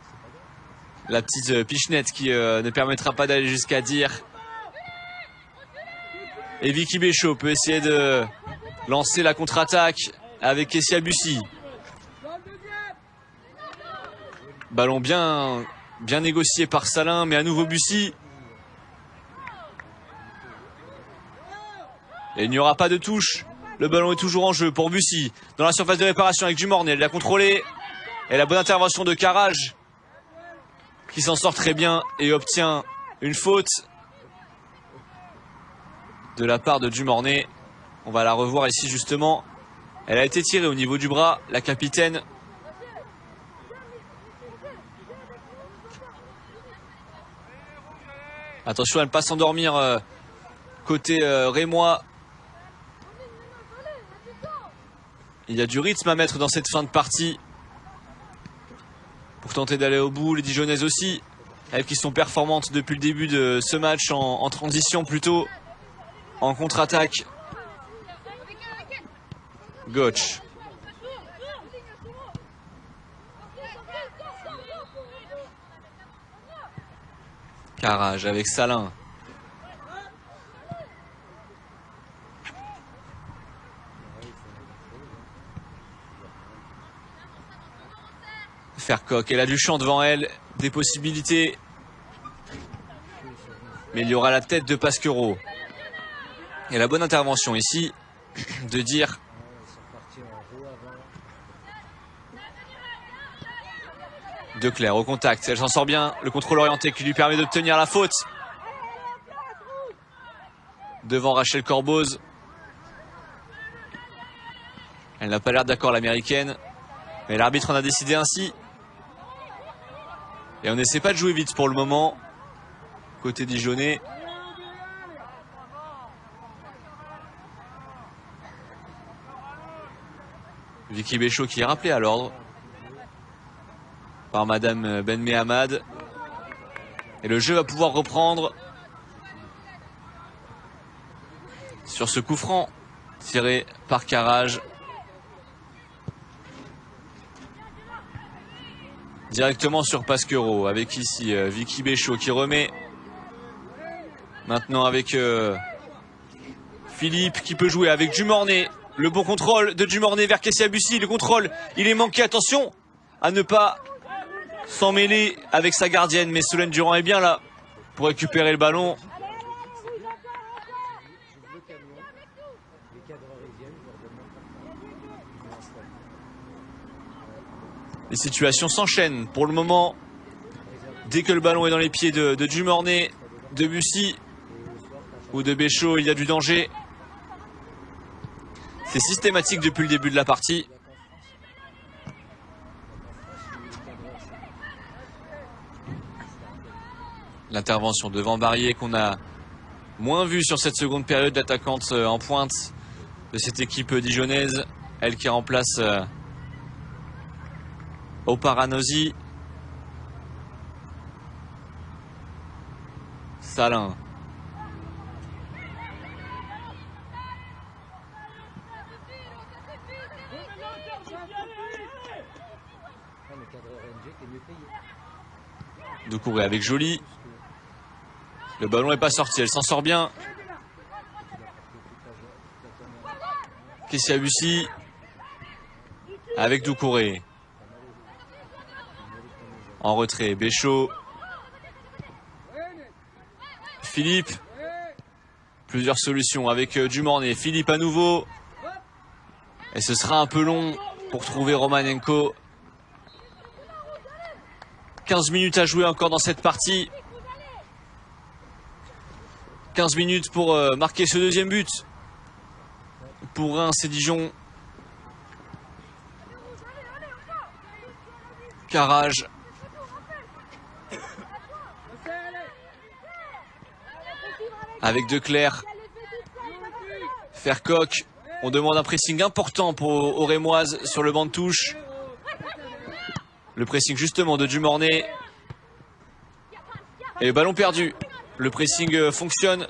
La petite pichenette qui ne permettra pas d'aller jusqu'à dire. Et Vicky Béchaud peut essayer de lancer la contre-attaque avec Kessia Bussy. Ballon bien négocié par Salin, mais à nouveau Bussy. Et il n'y aura pas de touche. Le ballon est toujours en jeu pour Bussy. Dans la surface de réparation avec Dumornay. Elle l'a contrôlé. Et la bonne intervention de Carrage, qui s'en sort très bien et obtient une faute de la part de Dumornay. On va la revoir ici justement. Elle a été tirée au niveau du bras, la capitaine. Attention à ne pas s'endormir côté rémois. Il y a du rythme à mettre dans cette fin de partie pour tenter d'aller au bout. Les Dijonnaises aussi, elles qui sont performantes depuis le début de ce match en transition plutôt, en contre-attaque. Gotch. Carrage avec Salin. Fercoq, elle a du champ devant elle, des possibilités. Mais il y aura la tête de Pasquero. Et la bonne intervention ici de dire Declercq au contact, elle s'en sort bien, le contrôle orienté qui lui permet d'obtenir la faute. Devant Rachel Corboz. Elle n'a pas l'air d'accord, l'américaine, mais l'arbitre en a décidé ainsi. Et on n'essaie pas de jouer vite pour le moment, côté dijonnais. Vicky Béchot qui est rappelée à l'ordre par Madame Ben Mehamad. Et le jeu va pouvoir reprendre sur ce coup franc tiré par Carrage. Directement sur Pasquero avec ici Vicky Béchot qui remet. Maintenant avec Philippe qui peut jouer avec Dumornay. Le bon contrôle de Dumornay vers Kessia Bussy. Le contrôle, il est manqué. Attention à ne pas s'en mêler avec sa gardienne. Mais Solène Durand est bien là pour récupérer le ballon. Les situations s'enchaînent pour le moment. Dès que le ballon est dans les pieds de Dumornay, de Bussy ou de Béchot, il y a du danger. C'est systématique depuis le début de la partie. L'intervention devant Barrier qu'on a moins vu sur cette seconde période. L'attaquante en pointe de cette équipe dijonnaise. Elle qui remplace Oparanosi. Salin. Doucouré avec Joly. Le ballon n'est pas sorti, elle s'en sort bien. Kessia Bussy avec Doucouré. En retrait, Béchot. Philippe. Plusieurs solutions avec Dumornay. Philippe à nouveau. Et ce sera un peu long pour trouver Romanenko. 15 minutes à jouer encore dans cette partie. 15 minutes pour marquer ce deuxième but. Pour Reims et Dijon. Carrage. Avec Declercq. Fercoq. On demande un pressing important aux Rémoises sur le banc de touche. Le pressing justement de Dumornay. Et le ballon perdu. Le pressing fonctionne.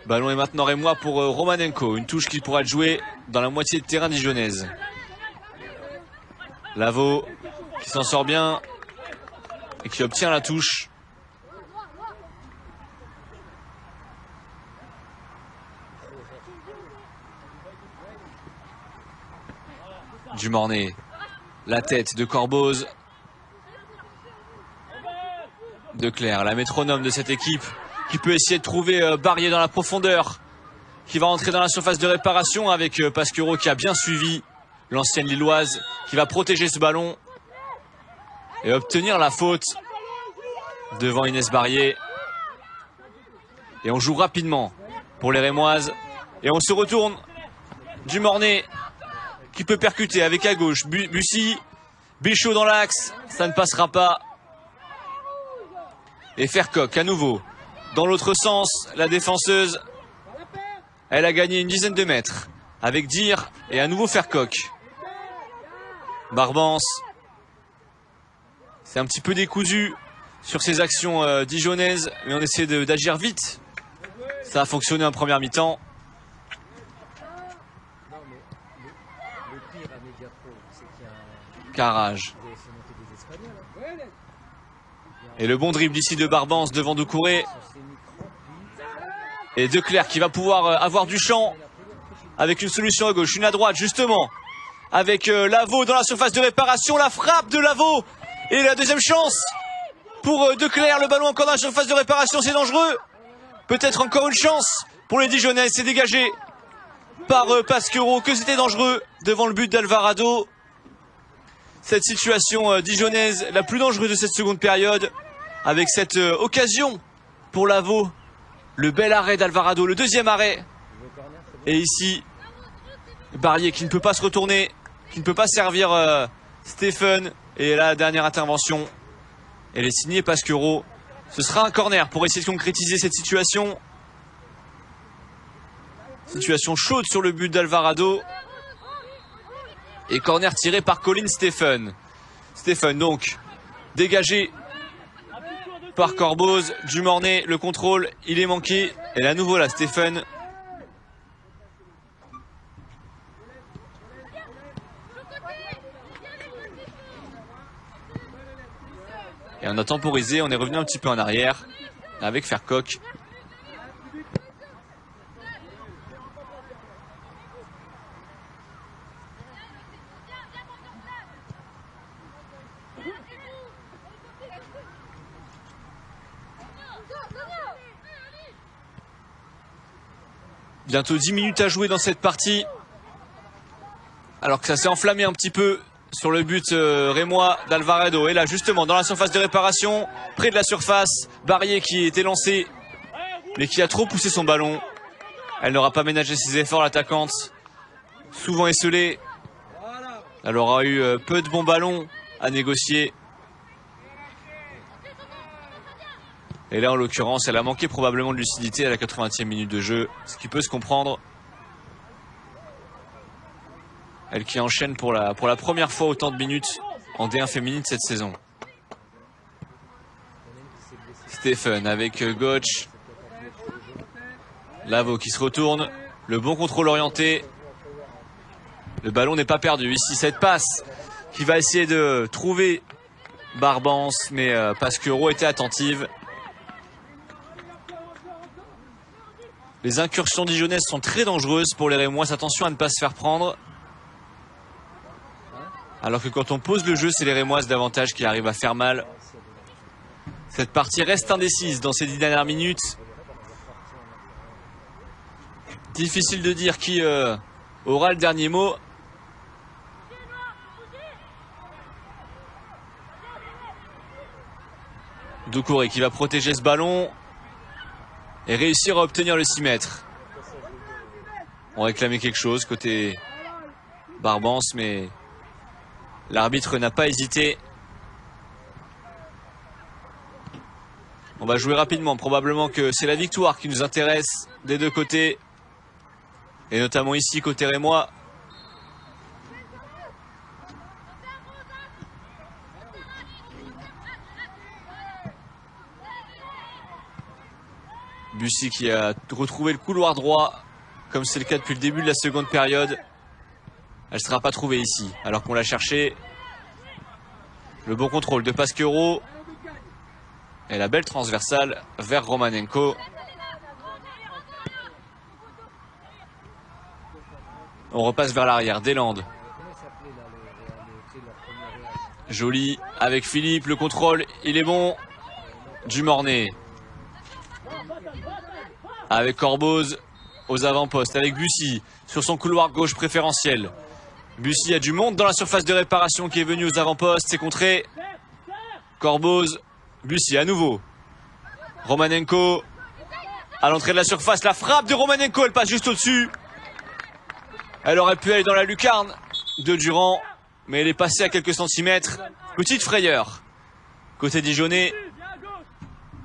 Ballon est maintenant rémois pour Romanenko. Une touche qui pourra être jouée dans la moitié de terrain dijonnaise. Lavaux qui s'en sort bien et qui obtient la touche. Dumornay. La tête de Corboz. Declercq, la métronome de cette équipe, qui peut essayer de trouver Barrier dans la profondeur, qui va entrer dans la surface de réparation avec Pasquero qui a bien suivi l'ancienne Lilloise, qui va protéger ce ballon et obtenir la faute devant Inès Barrier. Et on joue rapidement pour les Rémoises. Et on se retourne. Dumornay qui peut percuter avec à gauche Bussy. Béchot dans l'axe, ça ne passera pas. Et Fercoq à nouveau. Dans l'autre sens, la défenseuse, elle a gagné une dizaine de mètres. Avec Dir et à nouveau Fercoq. Barbance. C'est un petit peu décousu sur ces actions dijonnaises, mais on essaie d'agir vite. Ça a fonctionné en première mi-temps. Carrage. Et le bon dribble ici de Barbance devant Doucouré. Et Declercq qui va pouvoir avoir du champ avec une solution à gauche, une à droite justement. avec Lavaux dans la surface de réparation. La frappe de Lavaux et la deuxième chance pour Declercq. Le ballon encore dans la surface de réparation, c'est dangereux. Peut-être encore une chance pour les Dijonnais. C'est dégagé par Pasquero, que c'était dangereux devant le but d'Alvarado. Cette situation dijonnaise la plus dangereuse de cette seconde période, avec cette occasion pour Lavaux. Le bel arrêt d'Alvarado, le deuxième arrêt. Et ici, Barrier qui ne peut pas se retourner, qui ne peut pas servir Stephen. Et la dernière intervention, elle est signée Pasquero. Ce sera un corner pour essayer de concrétiser cette situation. Situation chaude sur le but d'Alvarado. Et corner tiré par Colin Stephen. Stephen donc dégagé par Corboz. Dumornay, le contrôle, il est manqué. Et là, à nouveau là, Stephen. Et on a temporisé, on est revenu un petit peu en arrière avec Fercoq. Bientôt 10 minutes à jouer dans cette partie. Alors que ça s'est enflammé un petit peu sur le but rémois d'Alvarado. Et là justement dans la surface de réparation, près de la surface, Barrier qui était lancé mais qui a trop poussé son ballon. Elle n'aura pas ménagé ses efforts, l'attaquante. Souvent esselée. Elle aura eu peu de bons ballons à négocier. Et là en l'occurrence elle a manqué probablement de lucidité à la 80e minute de jeu, ce qui peut se comprendre. Elle qui enchaîne pour la première fois autant de minutes en D1 féminine cette saison. Stephen avec Gotch. Lavaux qui se retourne. Le bon contrôle orienté. Le ballon n'est pas perdu. Ici cette passe qui va essayer de trouver Barbance, mais Pasquero était attentive. Les incursions dijonnaises sont très dangereuses pour les Rémois. Attention à ne pas se faire prendre. Alors que quand on pose le jeu, c'est les Rémoises davantage qui arrivent à faire mal. Cette partie reste indécise dans ces 10 dernières minutes. Difficile de dire qui aura le dernier mot. Doucouré qui va protéger ce ballon et réussir à obtenir le 6 mètres. On réclamait quelque chose côté Barbance, mais l'arbitre n'a pas hésité. On va jouer rapidement. Probablement que c'est la victoire qui nous intéresse des deux côtés. Et notamment ici, côté rémois. Bussy qui a retrouvé le couloir droit, comme c'est le cas depuis le début de la seconde période. Elle ne sera pas trouvée ici, alors qu'on l'a cherché. Le bon contrôle de Pasquero. Et la belle transversale vers Romanenko. On repasse vers l'arrière, Deslandes. Joli avec Philippe, le contrôle, il est bon. Dumornay. Avec Corboz aux avant-postes, avec Bussy sur son couloir gauche préférentiel. Bussy a du monde dans la surface de réparation qui est venu aux avant-postes, c'est contré. Corboz, Bussy à nouveau. Romanenko à l'entrée de la surface, la frappe de Romanenko, elle passe juste au-dessus. Elle aurait pu aller dans la lucarne de Durand, mais elle est passée à quelques centimètres. Petite frayeur côté dijonnais.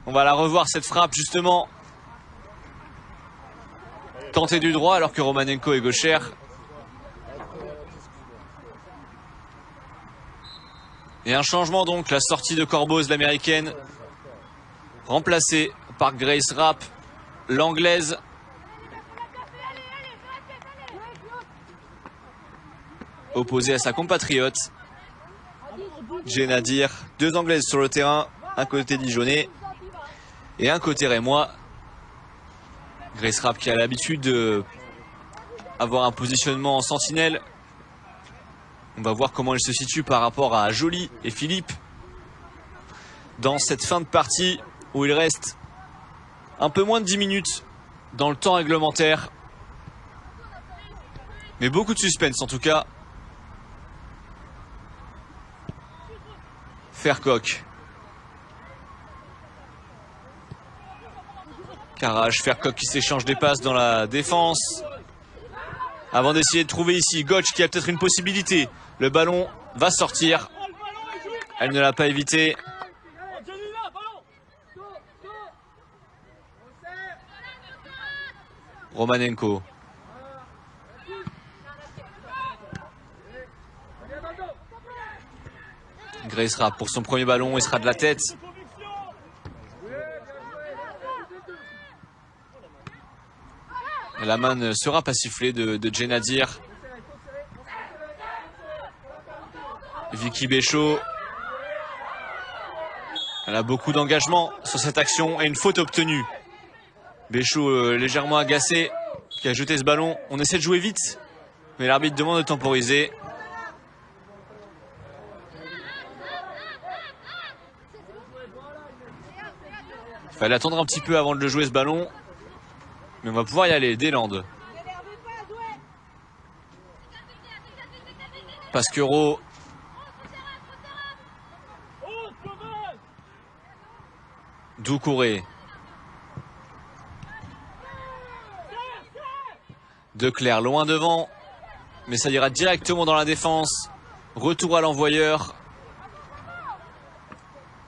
On va la revoir cette frappe justement. Tentée du droit alors que Romanenko est gauchère. Et un changement donc, la sortie de Corboz, l'américaine, remplacée par Grace Rapp, l'anglaise. Opposée à sa compatriote, Jenna Dir. Deux anglaises sur le terrain, un côté dijonnais et un côté rémois. Grace Rapp qui a l'habitude d'avoir un positionnement en sentinelle On va voir comment il se situe par rapport à Joly et Philippe dans cette fin de partie où il reste un peu moins de 10 minutes dans le temps réglementaire. Mais beaucoup de suspense en tout cas. Fercoq. Karaj, Fercoq qui s'échange des passes dans la défense. Avant d'essayer de trouver ici Gotch qui a peut-être une possibilité. Le ballon va sortir. Elle ne l'a pas évité. Romanenko. Grace Rapp pour son premier ballon, il sera de la tête. Et la main ne sera pas sifflée de Djenadir. Vicky Béchaud. Elle a beaucoup d'engagement sur cette action et une faute obtenue. Béchaud légèrement agacé qui a jeté ce ballon. On essaie de jouer vite, mais l'arbitre demande de temporiser. Il fallait attendre un petit peu avant de le jouer ce ballon. Mais on va pouvoir y aller, Deslandes. Pasquero. Doucouré. Declercq loin devant. Mais ça ira directement dans la défense. Retour à l'envoyeur.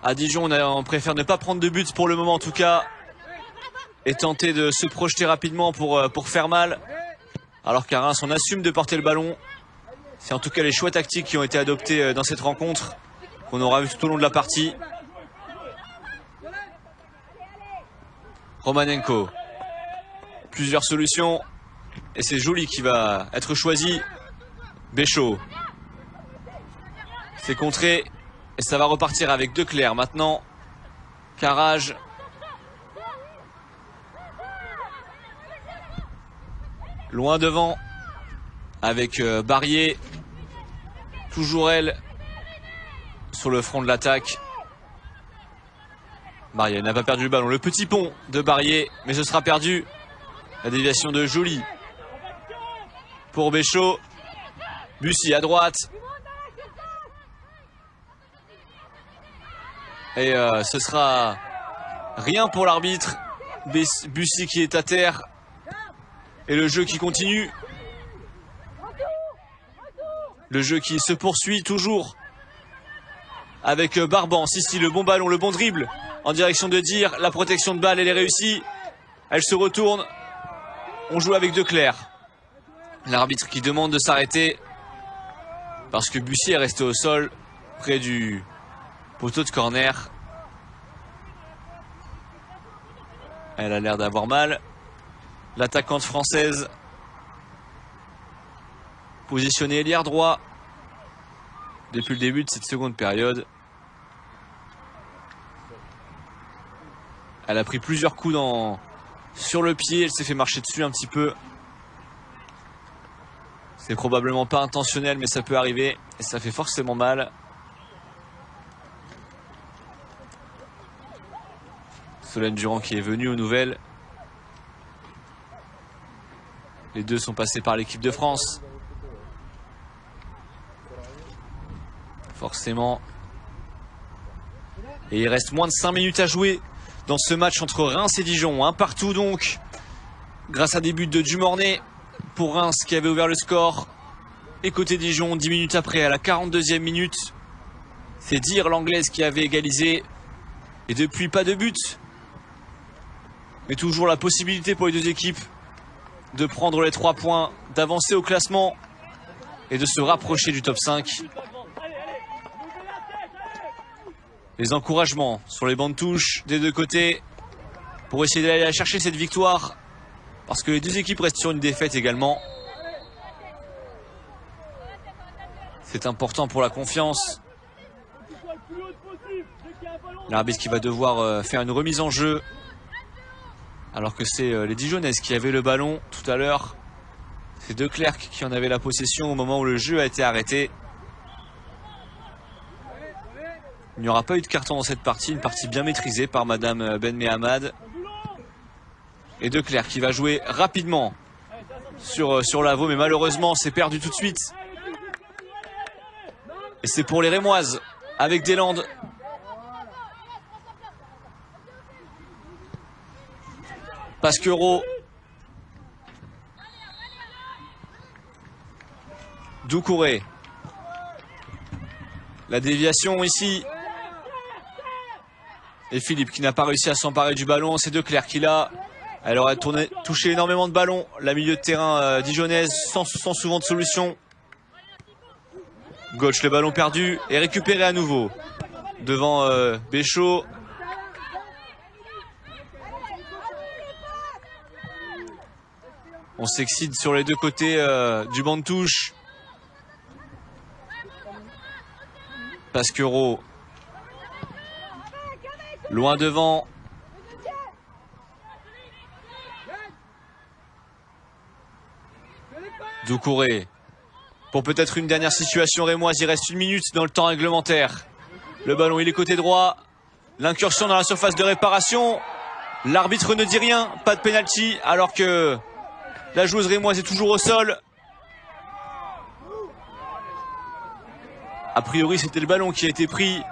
À Dijon, on préfère ne pas prendre de but pour le moment en tout cas. Et tenter de se projeter rapidement pour faire mal. Alors qu'à Reims, on assume de porter le ballon. C'est en tout cas les choix tactiques qui ont été adoptés dans cette rencontre, qu'on aura vu tout au long de la partie. Romanenko. Plusieurs solutions. Et c'est Joly qui va être choisi. Béchaud. C'est contré. Et ça va repartir avec Declercq maintenant. Karaj. Loin devant. Avec Barrier. Toujours elle. Sur le front de l'attaque. Barrier n'a pas perdu le ballon. Le petit pont de Barrier. Mais ce sera perdu. La déviation de Joly. Pour Béchaud. Bussy à droite. Et ce sera rien pour l'arbitre. Bussy qui est à terre. Et le jeu qui continue. Le jeu qui se poursuit toujours. Avec Barbance ici, le bon ballon, le bon dribble. En direction de Dir. La protection de balle, elle est réussie. Elle se retourne. On joue avec Declercq. L'arbitre qui demande de s'arrêter. Parce que Bussy est resté au sol. Près du poteau de corner. Elle a l'air d'avoir mal. L'attaquante française. Positionnée ailière droit. Depuis le début de cette seconde période. Elle a pris plusieurs coups sur le pied. Elle s'est fait marcher dessus un petit peu. C'est probablement pas intentionnel, mais ça peut arriver. Et ça fait forcément mal. Solène Durand qui est venue aux nouvelles. Les deux sont passés par l'équipe de France. Forcément. Et il reste moins de 5 minutes à jouer dans ce match entre Reims et Dijon. Un partout donc. Grâce à des buts de Dumornay pour Reims qui avait ouvert le score. Et côté Dijon, 10 minutes après, à la 42e minute. C'est Dir l'anglaise qui avait égalisé. Et depuis, pas de but. Mais toujours la possibilité pour les deux équipes de prendre les 3 points, d'avancer au classement et de se rapprocher du top 5. Les encouragements sur les bancs de touche des deux côtés pour essayer d'aller chercher cette victoire. Parce que les deux équipes restent sur une défaite également. C'est important pour la confiance. L'arbitre qui va devoir faire une remise en jeu. Alors que c'est les Dijonnaises qui avaient le ballon tout à l'heure. C'est Declercq qui en avait la possession au moment où le jeu a été arrêté. Il n'y aura pas eu de carton dans cette partie, une partie bien maîtrisée par Madame Ben Mehamad. Et De Clercq qui va jouer rapidement sur Lavaux, mais malheureusement c'est perdu tout de suite. Et c'est pour les Rémoises avec Deslandes. Pasquereau. Doucouré. La déviation ici. Et Philippe qui n'a pas réussi à s'emparer du ballon. C'est De Clercq qui l'a. Elle aurait touché énormément de ballons. La milieu de terrain dijonnaise sans souvent de solution. Gauche, le ballon perdu et récupéré à nouveau. Devant Béchaud. On s'excite sur les deux côtés du banc de touche. Pasquereau. Loin devant. Doucouré. Pour peut-être une dernière situation rémoise. Il reste 1 minute dans le temps réglementaire. Le ballon, il est côté droit. L'incursion dans la surface de réparation. L'arbitre ne dit rien. Pas de pénalty. Alors que la joueuse rémoise est toujours au sol. A priori, c'était le ballon qui a été pris.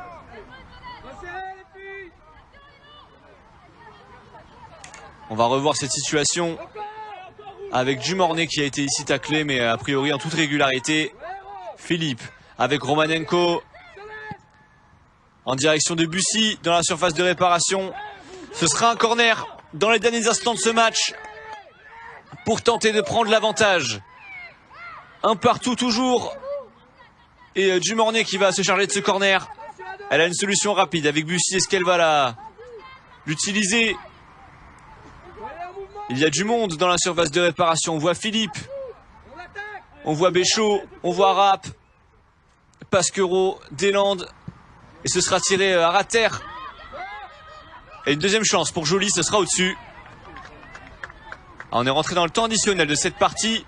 On va revoir cette situation avec Dumornay qui a été ici taclé, mais a priori en toute régularité. Philippe avec Romanenko en direction de Bussy dans la surface de réparation. Ce sera un corner dans les derniers instants de ce match pour tenter de prendre l'avantage. Un partout toujours. Et Dumornay qui va se charger de ce corner. Elle a une solution rapide avec Bussy. Est-ce qu'elle va l'utiliser? Il y a du monde dans la surface de réparation. On voit Philippe. On voit Béchaud. On voit Rapp. Pasquereau. Deslandes. Et ce sera tiré à rater. Et une deuxième chance pour Joly. Ce sera au-dessus. On est rentré dans le temps additionnel de cette partie.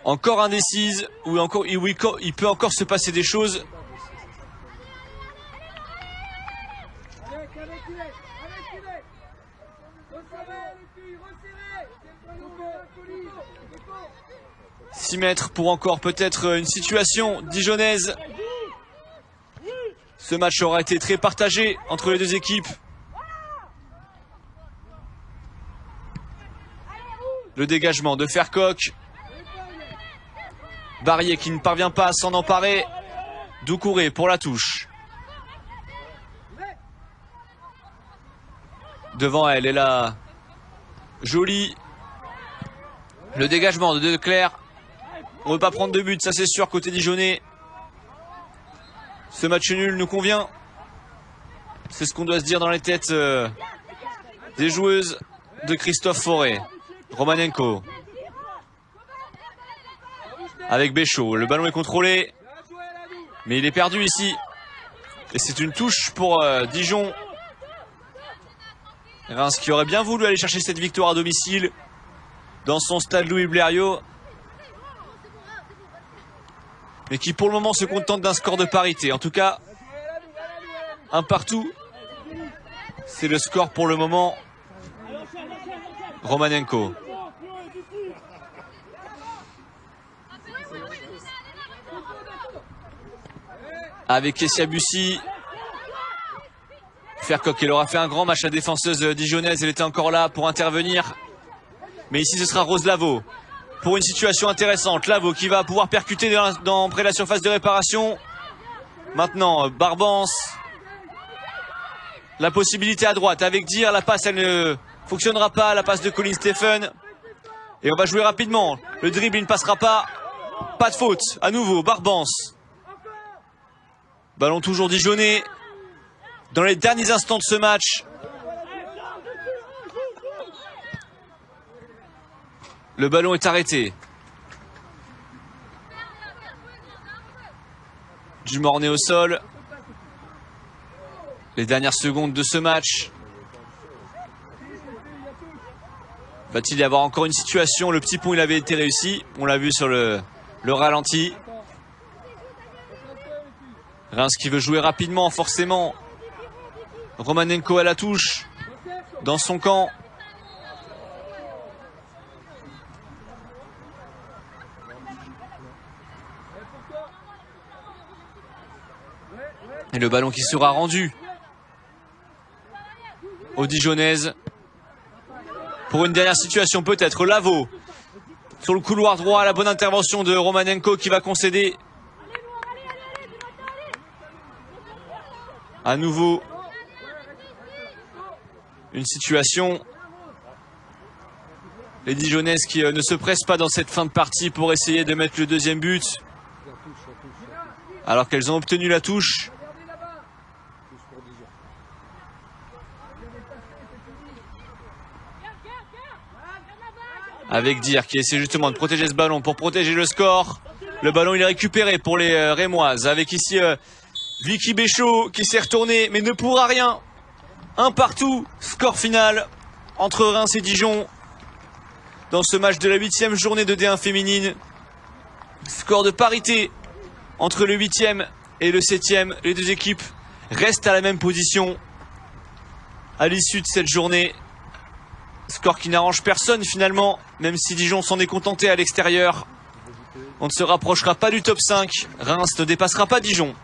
Encore indécise, où il peut encore se passer des choses. « 6 mètres pour encore peut-être une situation dijonnaise. Ce match aura été très partagé entre les deux équipes. Le dégagement de Fercoq. Barrier qui ne parvient pas à s'en emparer. Doucouré pour la touche. Devant elle est là Joly. Le dégagement de De Clercq. On ne veut pas prendre de but, ça c'est sûr, côté dijonnais. Ce match nul nous convient. C'est ce qu'on doit se dire dans les têtes des joueuses de Christophe Fauré. Romanenko. Avec Béchaud, le ballon est contrôlé, mais il est perdu ici. Et c'est une touche pour Dijon. Reims qui aurait bien voulu aller chercher cette victoire à domicile dans son stade Louis Blériot, mais qui pour le moment se contente d'un score de parité. En tout cas, un partout. C'est le score pour le moment. Romanenko. Avec Kessia Bussy. Fercoq, elle aura fait un grand match, la défenseuse dijonnaise. Elle était encore là pour intervenir. Mais ici, ce sera Rose Lavaux. Pour une situation intéressante. Lavaux qui va pouvoir percuter près de la surface de réparation. Maintenant, Barbance. La possibilité à droite avec Dir. La passe, elle ne fonctionnera pas. La passe de Colin Stephen. Et on va jouer rapidement. Le dribble, il ne passera pas. Pas de faute. À nouveau, Barbance. Ballon toujours dijonnais. Dans les derniers instants de ce match. Le ballon est arrêté. Dumornay au sol. Les dernières secondes de ce match. Va-t-il y avoir encore une situation? Le petit pont, il avait été réussi. On l'a vu sur le ralenti. Reims qui veut jouer rapidement, forcément. Romanenko à la touche, dans son camp. Et le ballon qui sera rendu aux Dijonnaises. Pour une dernière situation peut-être, Lavaux sur le couloir droit, la bonne intervention de Romanenko qui va concéder. À nouveau, une situation. Les Dijonnaises qui ne se pressent pas dans cette fin de partie pour essayer de mettre le deuxième but. Alors qu'elles ont obtenu la touche. Avec Dir qui essaie justement de protéger ce ballon pour protéger le score. Le ballon il est récupéré pour les Rémoises. Avec ici Vicky Béchaud qui s'est retournée mais ne pourra rien. Un partout, score final entre Reims et Dijon. Dans ce match de la 8e journée de D1 féminine. Score de parité entre le 8e et le 7e. Les deux équipes restent à la même position à l'issue de cette journée. Score qui n'arrange personne finalement, même si Dijon s'en est contenté à l'extérieur. On ne se rapprochera pas du top 5. Reims ne dépassera pas Dijon.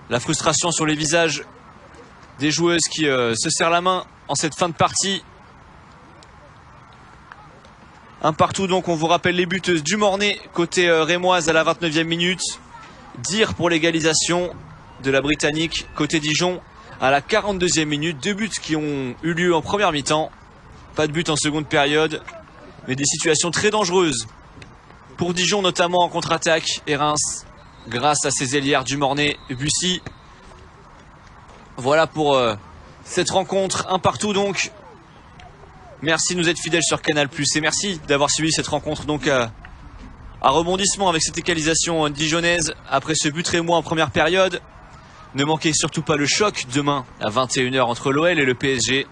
La frustration sur les visages des joueuses qui se serrent la main en cette fin de partie. Un partout donc, on vous rappelle les buteuses du Mornay, côté rémoise à la 29e minute. Dir pour l'égalisation de la Britannique, côté Dijon. À la 42e minute, 2 buts qui ont eu lieu en première mi-temps. Pas de but en seconde période, mais des situations très dangereuses. Pour Dijon, notamment en contre-attaque, et Reims, grâce à ses ailières du Mornay, Bussy. Voilà pour cette rencontre, un partout donc. Merci de nous être fidèles sur Canal+, et merci d'avoir suivi cette rencontre donc à rebondissement avec cette égalisation dijonnaise après ce but rémois en première période. Ne manquez surtout pas le choc demain à 21 h entre l'OL et le PSG.